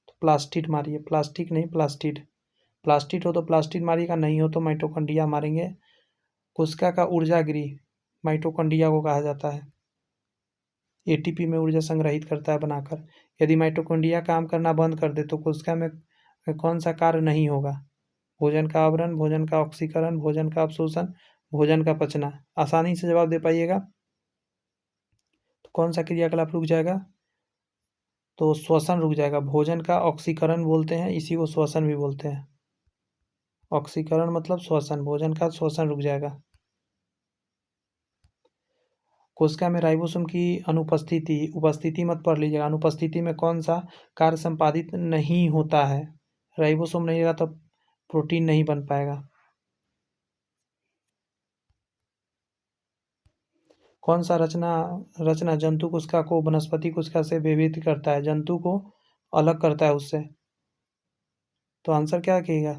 तो प्लास्टिड मारिए, प्लास्टिक नहीं प्लास्टिड। प्लास्टिड हो तो प्लास्टिड मारिएगा, नहीं हो तो माइटोकॉन्ड्रिया मारेंगे। कोशिका का ऊर्जा गृह माइटोकॉन्ड्रिया को कहा जाता है। एटीपी में ऊर्जा संग्रहित करता है बनाकर। यदि माइटोकॉन्ड्रिया काम करना बंद कर दे तो कोशिका में कौन सा कार्य नहीं होगा? भोजन का आवरण, भोजन का ऑक्सीकरण, भोजन का अवशोषण, भोजन का पचना। आसानी से जवाब दे पाइएगा। तो कौन सा क्रियाकलाप रुक जाएगा? तो श्वसन रुक जाएगा। भोजन का ऑक्सीकरण बोलते हैं, इसी को श्वसन भी बोलते हैं। ऑक्सीकरण मतलब श्वसन, भोजन का श्वसन रुक जाएगा। कोशिका में राइबोसोम की उपस्थिति मत पढ़ लीजिएगा। अनुपस्थिति में कौन सा कार्य संपादित नहीं होता है? राइबोसोम नहीं रहा तो प्रोटीन नहीं बन पाएगा। कौन सा रचना जंतु कोशिका को वनस्पति कोशिका से विभेदित करता है? जंतु को अलग करता है उससे। तो आंसर क्या किएगा?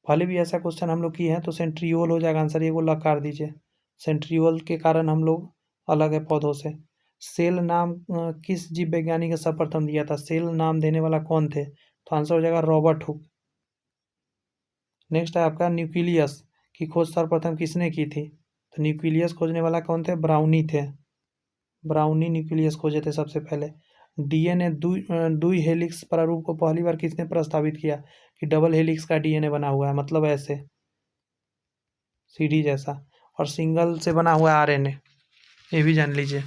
पहले भी ऐसा क्वेश्चन हम लोग किए हैं, तो सेंट्रियोल हो जाएगा आंसर। ये को लग कर दीजिए। सेंट्रियोल के कारण हम लोग अलग है पौधों से। सेल नाम किस जीव वैज्ञानिक ने सर्वप्रथम दिया था? सेल नाम देने वाला कौन थे? तो आंसर हो जाएगा रॉबर्ट हुक। नेक्स्ट है आपका न्यूक्लियस की खोज सर्वप्रथम किसने की थी? तो न्यूक्लियस खोजने वाला कौन थे? ब्राउनी थे। ब्राउनी न्यूक्लियस खोजे थे सबसे पहले। डीएनए द्वि हेलिक्स प्रारूप को पहली बार किसने प्रस्तावित किया कि डबल हेलिक्स का डीएनए बना हुआ है, मतलब ऐसे सीढ़ी जैसा, और सिंगल से बना हुआ है आरएनए, ये भी जान लीजिए।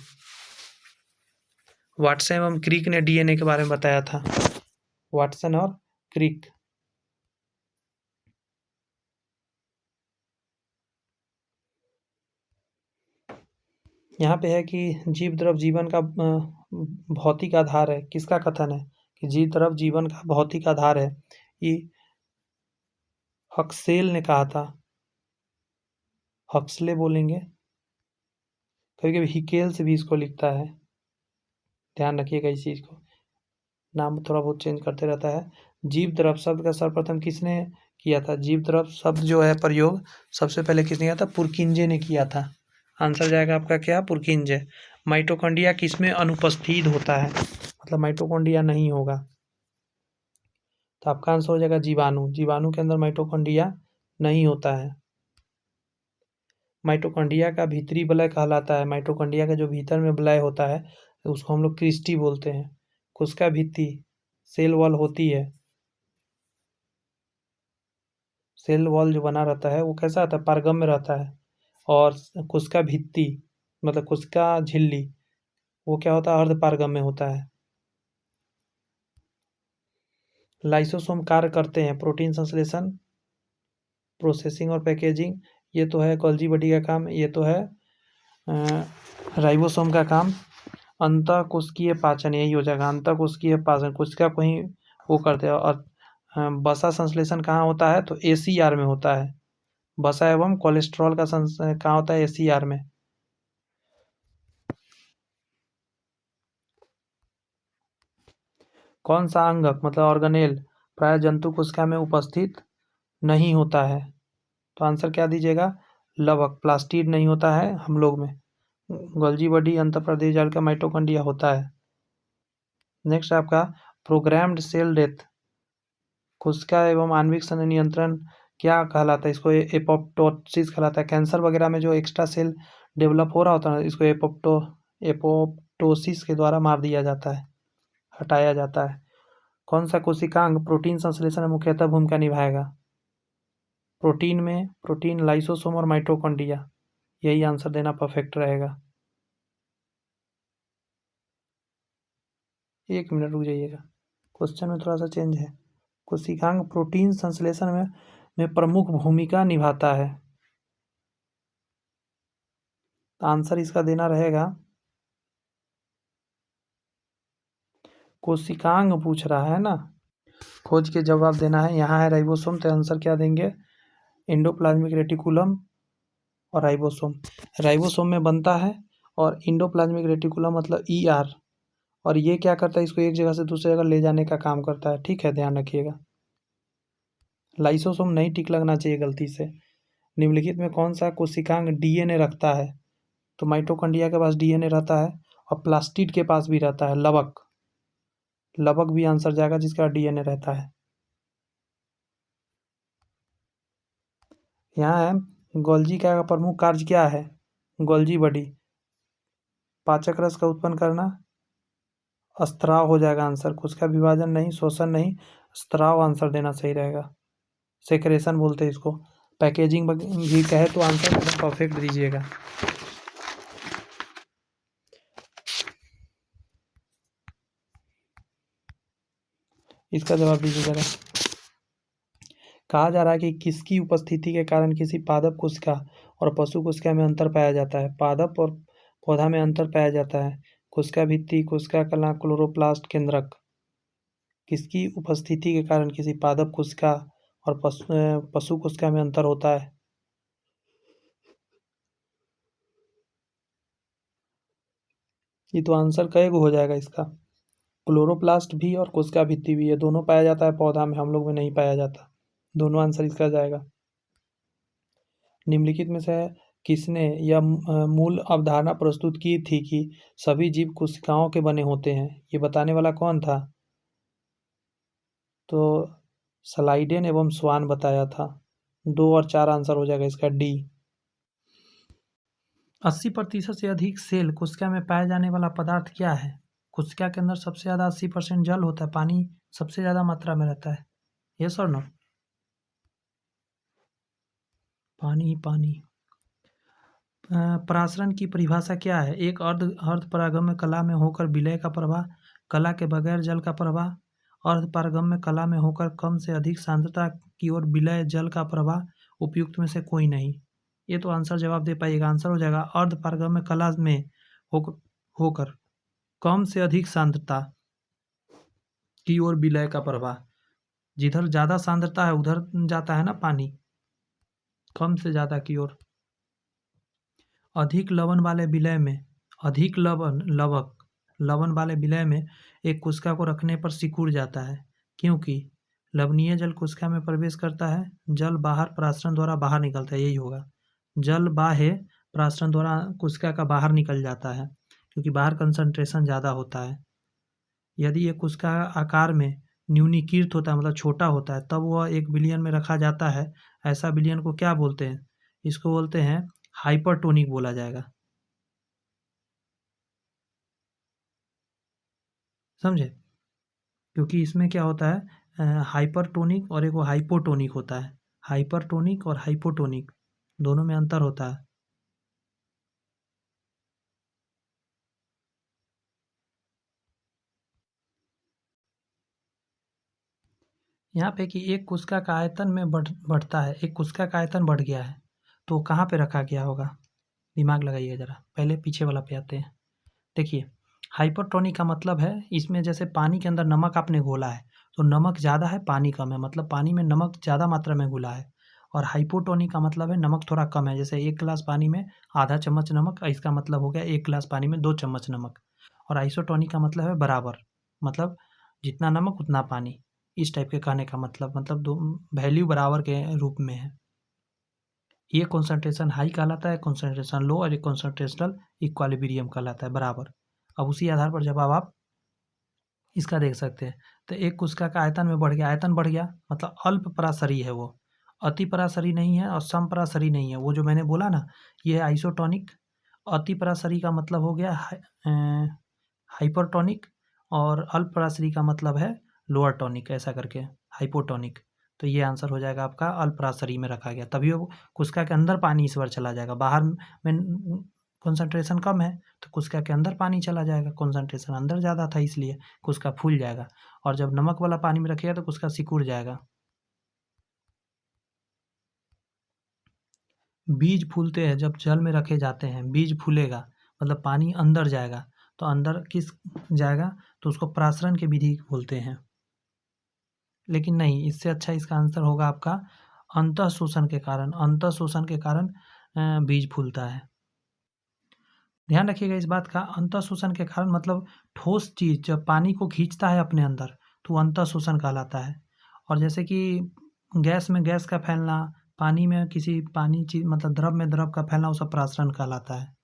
वाटसन एवं क्रिक ने डीएनए के बारे में बताया था। वाटसन और क्रिक। यहाँ पे है कि जीव द्रव जीवन का भौतिक आधार है। किसका कथन है कि जीव द्रव जीवन का भौतिक आधार है? ये हक्सेल ने कहा था। हक्सले बोलेंगे, कभी कभी हिकेल से भी इसको लिखता है, ध्यान रखिएगा इस चीज़ को। नाम थोड़ा बहुत चेंज करते रहता है। जीव द्रव शब्द का सर्वप्रथम किसने किया था? जीव द्रव शब्द जो है प्रयोग सबसे पहले किसने किया था? पुरकिंजे ने किया था। आंसर जाएगा आपका क्या? पुरकिंजे। माइटोकॉन्ड्रिया किसमें अनुपस्थित होता है? मतलब माइटोकॉन्ड्रिया नहीं होगा, तो आपका आंसर हो जाएगा जीवाणु। जीवाणु के अंदर माइटोकॉन्ड्रिया नहीं होता है। माइटोकॉन्ड्रिया का भीतरी वलय कहलाता है। माइटोकॉन्ड्रिया का जो भीतर में वलय होता है उसको हम लोग क्रिस्टी बोलते हैं। कोशिका भित्ति सेल वॉल होती है। सेल वॉल जो बना रहता है वो कैसा रहता है? पारगम में रहता है। और कोशिका भित्ति मतलब कोशिका झिल्ली वो क्या होता है? अर्धपारगम में होता है। लाइसोसोम कार्य करते हैं प्रोटीन संश्लेषण, प्रोसेसिंग और पैकेजिंग। ये तो है गोल्जी बॉडी का काम। ये तो है राइबोसोम का काम। अंतःकोशिकीय पाचन यही हो जाएगा। अंतःकोशिकीय पाचन कोशिका को ही वो करते हैं। और वसा संश्लेषण कहाँ होता है? तो एसीआर में होता है। वसा एवं कोलेस्ट्रॉल का कहाँ होता है? एसीआर में। कौन सा अंगक मतलब ऑर्गेनेल प्राय जंतु कोशिका में उपस्थित नहीं होता है। तो आंसर क्या दीजिएगा? लवक, प्लास्टिड नहीं होता है हम लोग में। गोल्जी बॉडी अंतःप्रदेश जाल का माइटोकॉन्ड्रिया होता है। नेक्स्ट आपका प्रोग्राम्ड सेल डेथ कोशिका एवं आणविक नियंत्रण क्या कहलाता है? इसको एपोप्टोसिस कहलाता है। कैंसर वगैरह में जो एक्स्ट्रा सेल डेवलप हो रहा होता है इसको एपोप्टोसिस के द्वारा मार दिया जाता है, हटाया जाता है। कौन सा कोशिकांग प्रोटीन संश्लेषण में मुख्यतः भूमिका निभाएगा? प्रोटीन में प्रोटीन, लाइसोसोम और माइटोकॉन्ड्रिया, यही आंसर देना परफेक्ट रहेगा। 1 मिनट रुक जाइएगा, क्वेश्चन में थोड़ा सा चेंज है। कोशिकांग प्रोटीन संश्लेषण में प्रमुख भूमिका निभाता है। तो आंसर इसका देना रहेगा, कोशिकांग पूछ रहा है ना, खोज के जवाब देना है। यहाँ है राइबोसोम, तो आंसर क्या देंगे? एंडोप्लाज्मिक रेटिकुलम और राइबोसोम। राइबोसोम में बनता है और इंडोप्लाज्मिक रेटिकुलम मतलब ER, और ये क्या करता है? इसको एक जगह से दूसरी जगह ले जाने का काम करता है। ठीक है, ध्यान रखिएगा। लाइसोसोम नहीं टिक लगना चाहिए गलती से। निम्नलिखित में कौन सा कोशिकांग DNA रखता है? तो माइटोकॉन्ड्रिया के पास DNA रहता है और प्लास्टिड के पास भी रहता है लवक। लवक भी आंसर जाएगा जिसका DNA रहता है। यहाँ है गोल्जी का प्रमुख कार्य क्या है? गोल्जी बॉडी पाचक रस का उत्पन्न करना, स्त्राव हो जाएगा आंसर। कोशिका विभाजन नहीं, शोषण नहीं, स्त्राव आंसर देना सही रहेगा। सेक्रेशन बोलते हैं इसको। पैकेजिंग भी कहे तो आंसर एकदम परफेक्ट दीजिएगा। इसका जवाब दीजिए जरा। कहा जा रहा है कि किसकी उपस्थिति के कारण किसी पादप कोशिका और पशु कोशिका में अंतर पाया जाता है? पादप और पौधा में अंतर पाया जाता है। कोशिका भित्ति, कोशिका कला, क्लोरोप्लास्ट, केंद्रक। किसकी उपस्थिति के कारण किसी पादप कोशिका और पशु कोशिका में अंतर होता है? ये तो आंसर कई गो हो जाएगा इसका। क्लोरोप्लास्ट भी और कोशिका भित्ति भी, ये दोनों पाया जाता है पौधा में, हम लोग में नहीं पाया जाता। दोनों आंसर इसका जाएगा। निम्नलिखित में से किसने यह मूल अवधारणा प्रस्तुत की थी कि सभी जीव कोशिकाओं के बने होते हैं? ये बताने वाला कौन था? तो स्लाइडेन एवं स्वान बताया था। 2 और 4 आंसर हो जाएगा इसका D। 80% से अधिक सेल कोशिका में पाए जाने वाला पदार्थ क्या है? कोशिका के अंदर सबसे ज़्यादा 80% जल होता है, पानी सबसे ज़्यादा मात्रा में रहता है। यस और नो? पानी पानी। परासरण की परिभाषा क्या है? एक अर्धपारगम्य कला में होकर विलय का प्रवाह, कला के बगैर जल का प्रवाह, अर्धपारगम्य कला में होकर कम से अधिक सांद्रता की ओर विलय जल का प्रवाह, उपयुक्त में से कोई नहीं। ये तो आंसर जवाब दे पाइएगा। आंसर हो जाएगा अर्धपारगम्य कला में होकर कम से अधिक सांद्रता की ओर विलय का प्रवाह। जिधर ज़्यादा सांद्रता है उधर जाता है ना पानी, कम से ज़्यादा की ओर। अधिक लवण वाले विलय में, अधिक लवण वाले विलय में एक कोशिका को रखने पर सिकुड़ जाता है, क्योंकि लवणीय जल कोशिका में प्रवेश करता है, जल बाहर परासरण द्वारा बाहर निकलता है। यही होगा, जल बाह्य परासरण द्वारा कोशिका का बाहर निकल जाता है, क्योंकि बाहर कंसंट्रेशन ज़्यादा होता है। यदि एक कोशिका आकार में न्यूनीकृत होता है, मतलब छोटा होता है, तब वह एक विलयन में रखा जाता है। ऐसा विलयन को क्या बोलते हैं? इसको बोलते हैं हाइपरटोनिक बोला जाएगा। समझे? क्योंकि इसमें क्या होता है, हाइपरटोनिक और एक वो हाइपोटोनिक होता है। हाइपरटोनिक और हाइपोटोनिक दोनों में अंतर होता है। यहाँ पे कि एक कोशिका का आयतन में बढ़ता है, एक कोशिका का आयतन बढ़ गया है, तो कहाँ पे रखा गया होगा? दिमाग लगाइए ज़रा, पहले पीछे वाला पे आते हैं। देखिए, हाइपरटोनिक का मतलब है इसमें जैसे पानी के अंदर नमक आपने घोला है, तो नमक ज़्यादा है, पानी कम है, मतलब पानी में नमक ज़्यादा मात्रा में घुला है। और हाइपोटोनिक का मतलब है नमक थोड़ा कम है, जैसे 1 गिलास पानी में आधा चम्मच नमक, इसका मतलब हो गया 1 गिलास पानी में 2 चम्मच नमक। और आइसोटोनिक का मतलब है बराबर, मतलब जितना नमक उतना पानी। इस टाइप के कहने का मतलब दो वैल्यू बराबर के रूप में है। ये कॉन्सेंट्रेशन हाई कहलाता है, कॉन्सेंट्रेशन लो, और ये कॉन्सेंट्रेशनल इक्विलिब्रियम कहलाता है, बराबर। अब उसी आधार पर जब आप इसका देख सकते हैं, तो एक कोशिका का आयतन में बढ़ गया, आयतन बढ़ गया मतलब अल्प परासरी है वो, अति परासरी नहीं है और सम परासरी नहीं है। वो जो मैंने बोला ना, ये है आइसोटोनिक। अति परासरी का मतलब हो गया हाइपरटोनिक, और अल्प परासरी का मतलब है लोअर टोनिक, ऐसा करके हाइपोटोनिक। तो ये आंसर हो जाएगा आपका अल्प परासरी में रखा गया, तभी वो कोशिका के अंदर पानी इस बार चला जाएगा। बाहर में कॉन्सेंट्रेशन कम है तो कोशिका के अंदर पानी चला जाएगा, कॉन्सेंट्रेशन अंदर ज़्यादा था इसलिए कोशिका फूल जाएगा, और जब नमक वाला पानी में रखिएगा तो कोशिका सिकुड़ जाएगा। बीज फूलते हैं जब जल में रखे जाते हैं, बीज फूलेगा मतलब पानी अंदर जाएगा, तो अंदर किस जाएगा, तो उसको परासरण की विधि बोलते हैं। लेकिन नहीं, इससे अच्छा इसका आंसर होगा आपका अंतःशोषण के कारण, अंतःशोषण के कारण बीज फूलता है। ध्यान रखिएगा इस बात का, अंतःशोषण के कारण मतलब ठोस चीज जब पानी को खींचता है अपने अंदर तो अंतःशोषण कहलाता है। और जैसे कि गैस में गैस का फैलना, पानी में किसी पानी चीज मतलब द्रव में द्रव का फैलना, वो सब परासरण कहलाता है।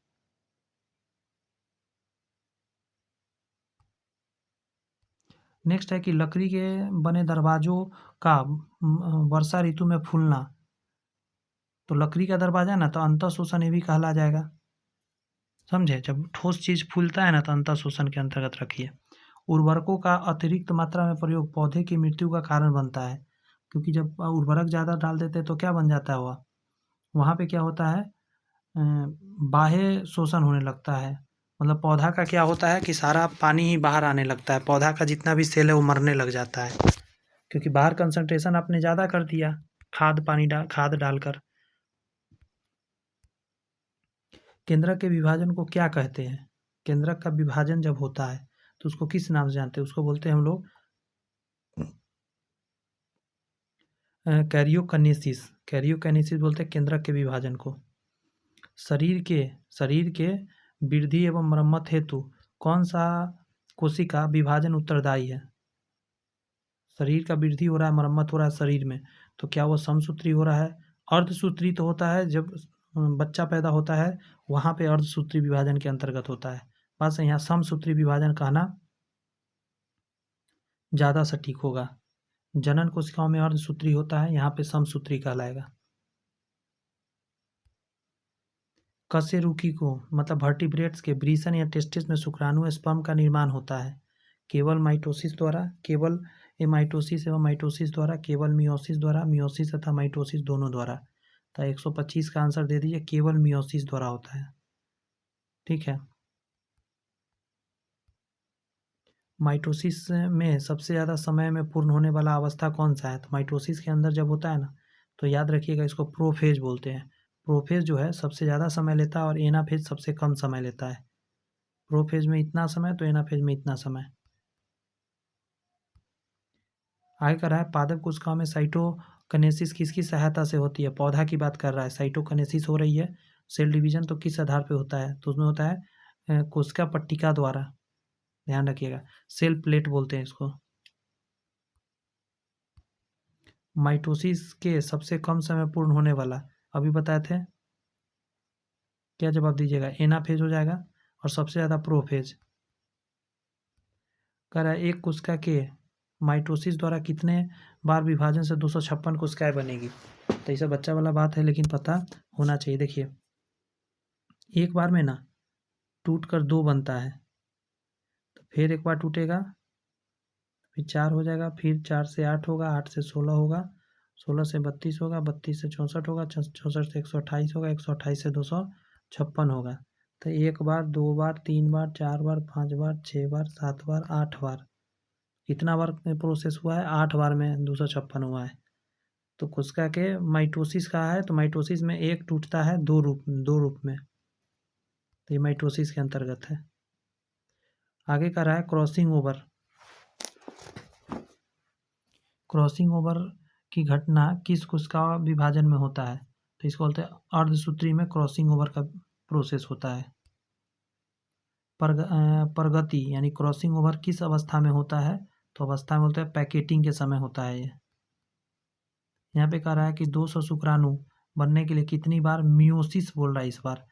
नेक्स्ट है कि लकड़ी के बने दरवाजों का वर्षा ऋतु में फूलना, तो लकड़ी का दरवाजा है ना, तो अंतःशोषण ये भी कहला जाएगा। समझे, जब ठोस चीज फूलता है ना तो अंतःशोषण के अंतर्गत रखिए। उर्वरकों का अतिरिक्त मात्रा में प्रयोग पौधे की मृत्यु का कारण बनता है, क्योंकि जब उर्वरक ज़्यादा डाल देते हैं तो क्या बन जाता है वह, वहाँ पे क्या होता है, बाह्य शोषण होने लगता है। मतलब पौधा का क्या होता है कि सारा पानी ही बाहर आने लगता है, पौधा का जितना भी सेल है वो मरने लग जाता है, क्योंकि बाहर कंसंट्रेशन आपने ज़्यादा कर दिया खाद डालकर। केंद्रक के विभाजन को क्या कहते हैं? केंद्रक का विभाजन जब होता है तो उसको किस नाम से जानते हैं? उसको बोलते हैं हम लोग कैरियोकनेसिस। कैरियोकनेसिस बोलते हैं केंद्रक के विभाजन को। शरीर के वृद्धि एवं मरम्मत हेतु कौन सा कोशिका विभाजन उत्तरदायी है? शरीर का वृद्धि हो रहा है, मरम्मत हो रहा है शरीर में, तो क्या वो समसूत्री हो रहा है? अर्धसूत्री तो होता है जब बच्चा पैदा होता है, वहाँ पे अर्धसूत्री विभाजन के अंतर्गत होता है। बस यहाँ समसूत्री विभाजन कहना ज़्यादा सटीक होगा। जनन कोशिकाओं में अर्धसूत्री होता है, यहाँ पे समसूत्री कहलाएगा। कशेरुकी को मतलब वर्टिब्रेट्स के ब्रीसन या टेस्टिस में शुक्राणु स्पर्म का निर्माण होता है केवल माइटोसिस द्वारा, केवल एमाइटोसिस एवं माइटोसिस द्वारा, केवल मियोसिस द्वारा, मियोसिस तथा माइटोसिस दोनों द्वारा। तो 125 का आंसर दे दीजिए, केवल मियोसिस द्वारा होता है। ठीक है। माइटोसिस में सबसे ज़्यादा समय में पूर्ण होने वाला अवस्था कौन सा है? तो माइटोसिस के अंदर जब होता है ना, तो याद रखिएगा इसको प्रोफेज बोलते हैं। प्रोफेज जो है सबसे ज़्यादा समय लेता है और एनाफेज सबसे कम समय लेता है। प्रोफेज में इतना समय तो एनाफेज में इतना समय। आगे कर रहा है पादप कोशिकाओं में साइटोकनेसिस किसकी सहायता से होती है? पौधा की बात कर रहा है, साइटोकनेसिस हो रही है। सेल डिवीजन तो किस आधार पे होता है? तो उसमें होता है कोशिका पट्टिका द्वारा। ध्यान रखिएगा, सेल प्लेट बोलते हैं इसको। माइटोसिस के सबसे कम समय पूर्ण होने वाला अभी बताए थे, क्या जवाब दीजिएगा? एनाफेज हो जाएगा, और सबसे ज़्यादा प्रोफेज। कह रहा है एक कोशिका के माइटोसिस द्वारा कितने बार विभाजन से 256 कोशिकाएं बनेगी? तो ये सब बच्चा वाला बात है, लेकिन पता होना चाहिए। देखिए, एक बार में ना टूट कर 2 बनता है, तो फिर एक बार टूटेगा, फिर 4 हो जाएगा, फिर 4 से 8 होगा, 8 से 16 होगा, 16 से 32 होगा, 32 से 64 होगा, 64 से 128 होगा, 128 से 256 होगा। तो एक बार, 2 बार, 3 बार, 4 बार, 5 बार, 6 बार, 7 बार, 8 बार। कितना बार में प्रोसेस हुआ है? 8 बार में 256 हुआ है। तो कोशिका के माइटोसिस का है, तो माइटोसिस में एक टूटता है दो रूप में, तो ये माइटोसिस के अंतर्गत है। आगे का रहा है क्रॉसिंग ओवर। क्रॉसिंग ओवर की घटना किस कोशिका विभाजन में होता है? तो इसको बोलते हैं अर्धसूत्री में क्रॉसिंग ओवर का प्रोसेस होता है। प्रगति यानी क्रॉसिंग ओवर किस अवस्था में होता है? तो अवस्था में बोलते हैं पैकेटिंग के समय होता है ये। यहाँ पे कह रहा है कि 200 शुक्राणु बनने के लिए कितनी बार मियोसिस बोल रहा है इस बार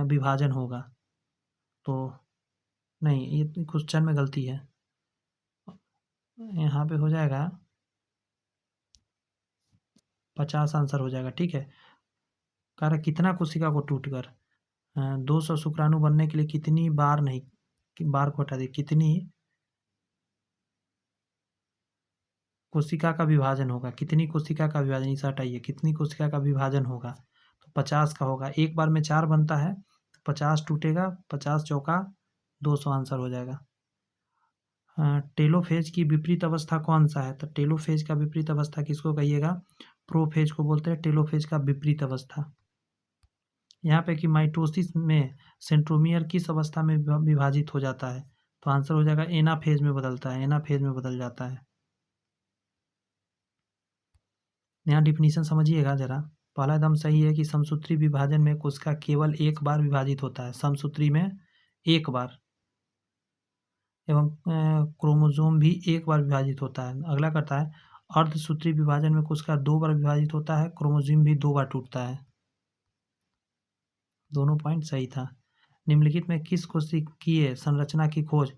विभाजन होगा। तो नहीं, ये क्वेश्चन में गलती है। यहाँ पे हो जाएगा 50 आंसर हो जाएगा। ठीक है, कह रहा है कितना कोशिका को टूटकर 200 शुक्राणु बनने के लिए कितनी बार, नहीं बार को हटा दी, कितनी कोशिका का विभाजन होगा, कितनी कोशिका का विभाजन, इसे हटाइए, कितनी कोशिका का विभाजन होगा, तो 50 का होगा। एक बार में 4 बनता है तो 50 टूटेगा, 50 चौका 200 आंसर हो जाएगा। टेलोफेज की विपरीत अवस्था कौन सा है, तो टेलोफेज का विपरीत अवस्था किसको कहिएगा, प्रोफेज को बोलते हैं टेलोफेज का विपरीत अवस्था। यहाँ पे कि माइटोसिस में सेंट्रोमियर किस अवस्था में विभाजित हो जाता है, तो आंसर हो जाएगा एनाफेज में बदलता है, एनाफेज में बदल जाता है। यहाँ डिफिनीशन समझिएगा जरा। पहला एकदम सही है कि समसूत्री विभाजन में कोशिका केवल एक बार विभाजित होता है, समसूत्री में एक बार, एवं क्रोमोसोम भी एक बार विभाजित होता है। अगला करता है अर्धसूत्री विभाजन में कोशिका 2 बार विभाजित होता है, क्रोमोसोम भी 2 बार टूटता है। दोनों पॉइंट सही था। निम्नलिखित में किस कोशिकीय संरचना की खोज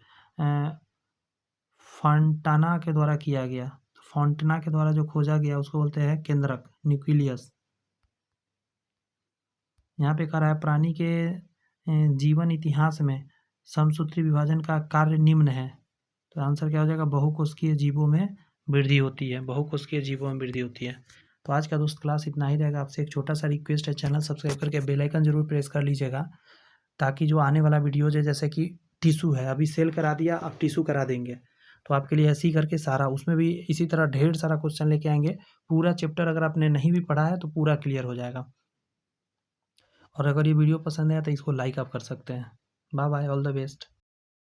फॉन्टाना के द्वारा किया गया, फॉन्टाना के द्वारा जो खोजा गया उसको बोलते हैं केंद्रक, न्यूक्लियस। यहाँ पे कह रहा है प्राणी के जीवन इतिहास में समसूत्री विभाजन का कार्य निम्न है, तो आंसर क्या हो जाएगा, बहुकोशिकीय जीवों में वृद्धि होती है, बहुकोशिकीय जीवों में वृद्धि होती है। तो आज का दोस्त क्लास इतना ही रहेगा। आपसे एक छोटा सा रिक्वेस्ट है, चैनल सब्सक्राइब करके बेल आइकन जरूर प्रेस कर लीजिएगा, ताकि जो आने वाला वीडियोज है, जैसे कि टिशू है, अभी सेल करा दिया, अब टिशू करा देंगे, तो आपके लिए ऐसे ही करके सारा, उसमें भी इसी तरह ढेर सारा क्वेश्चन लेके आएंगे। पूरा चैप्टर अगर आपने नहीं भी पढ़ा है तो पूरा क्लियर हो जाएगा। और अगर ये वीडियो पसंद आया तो इसको लाइक आप कर सकते हैं। Bye bye, all the best.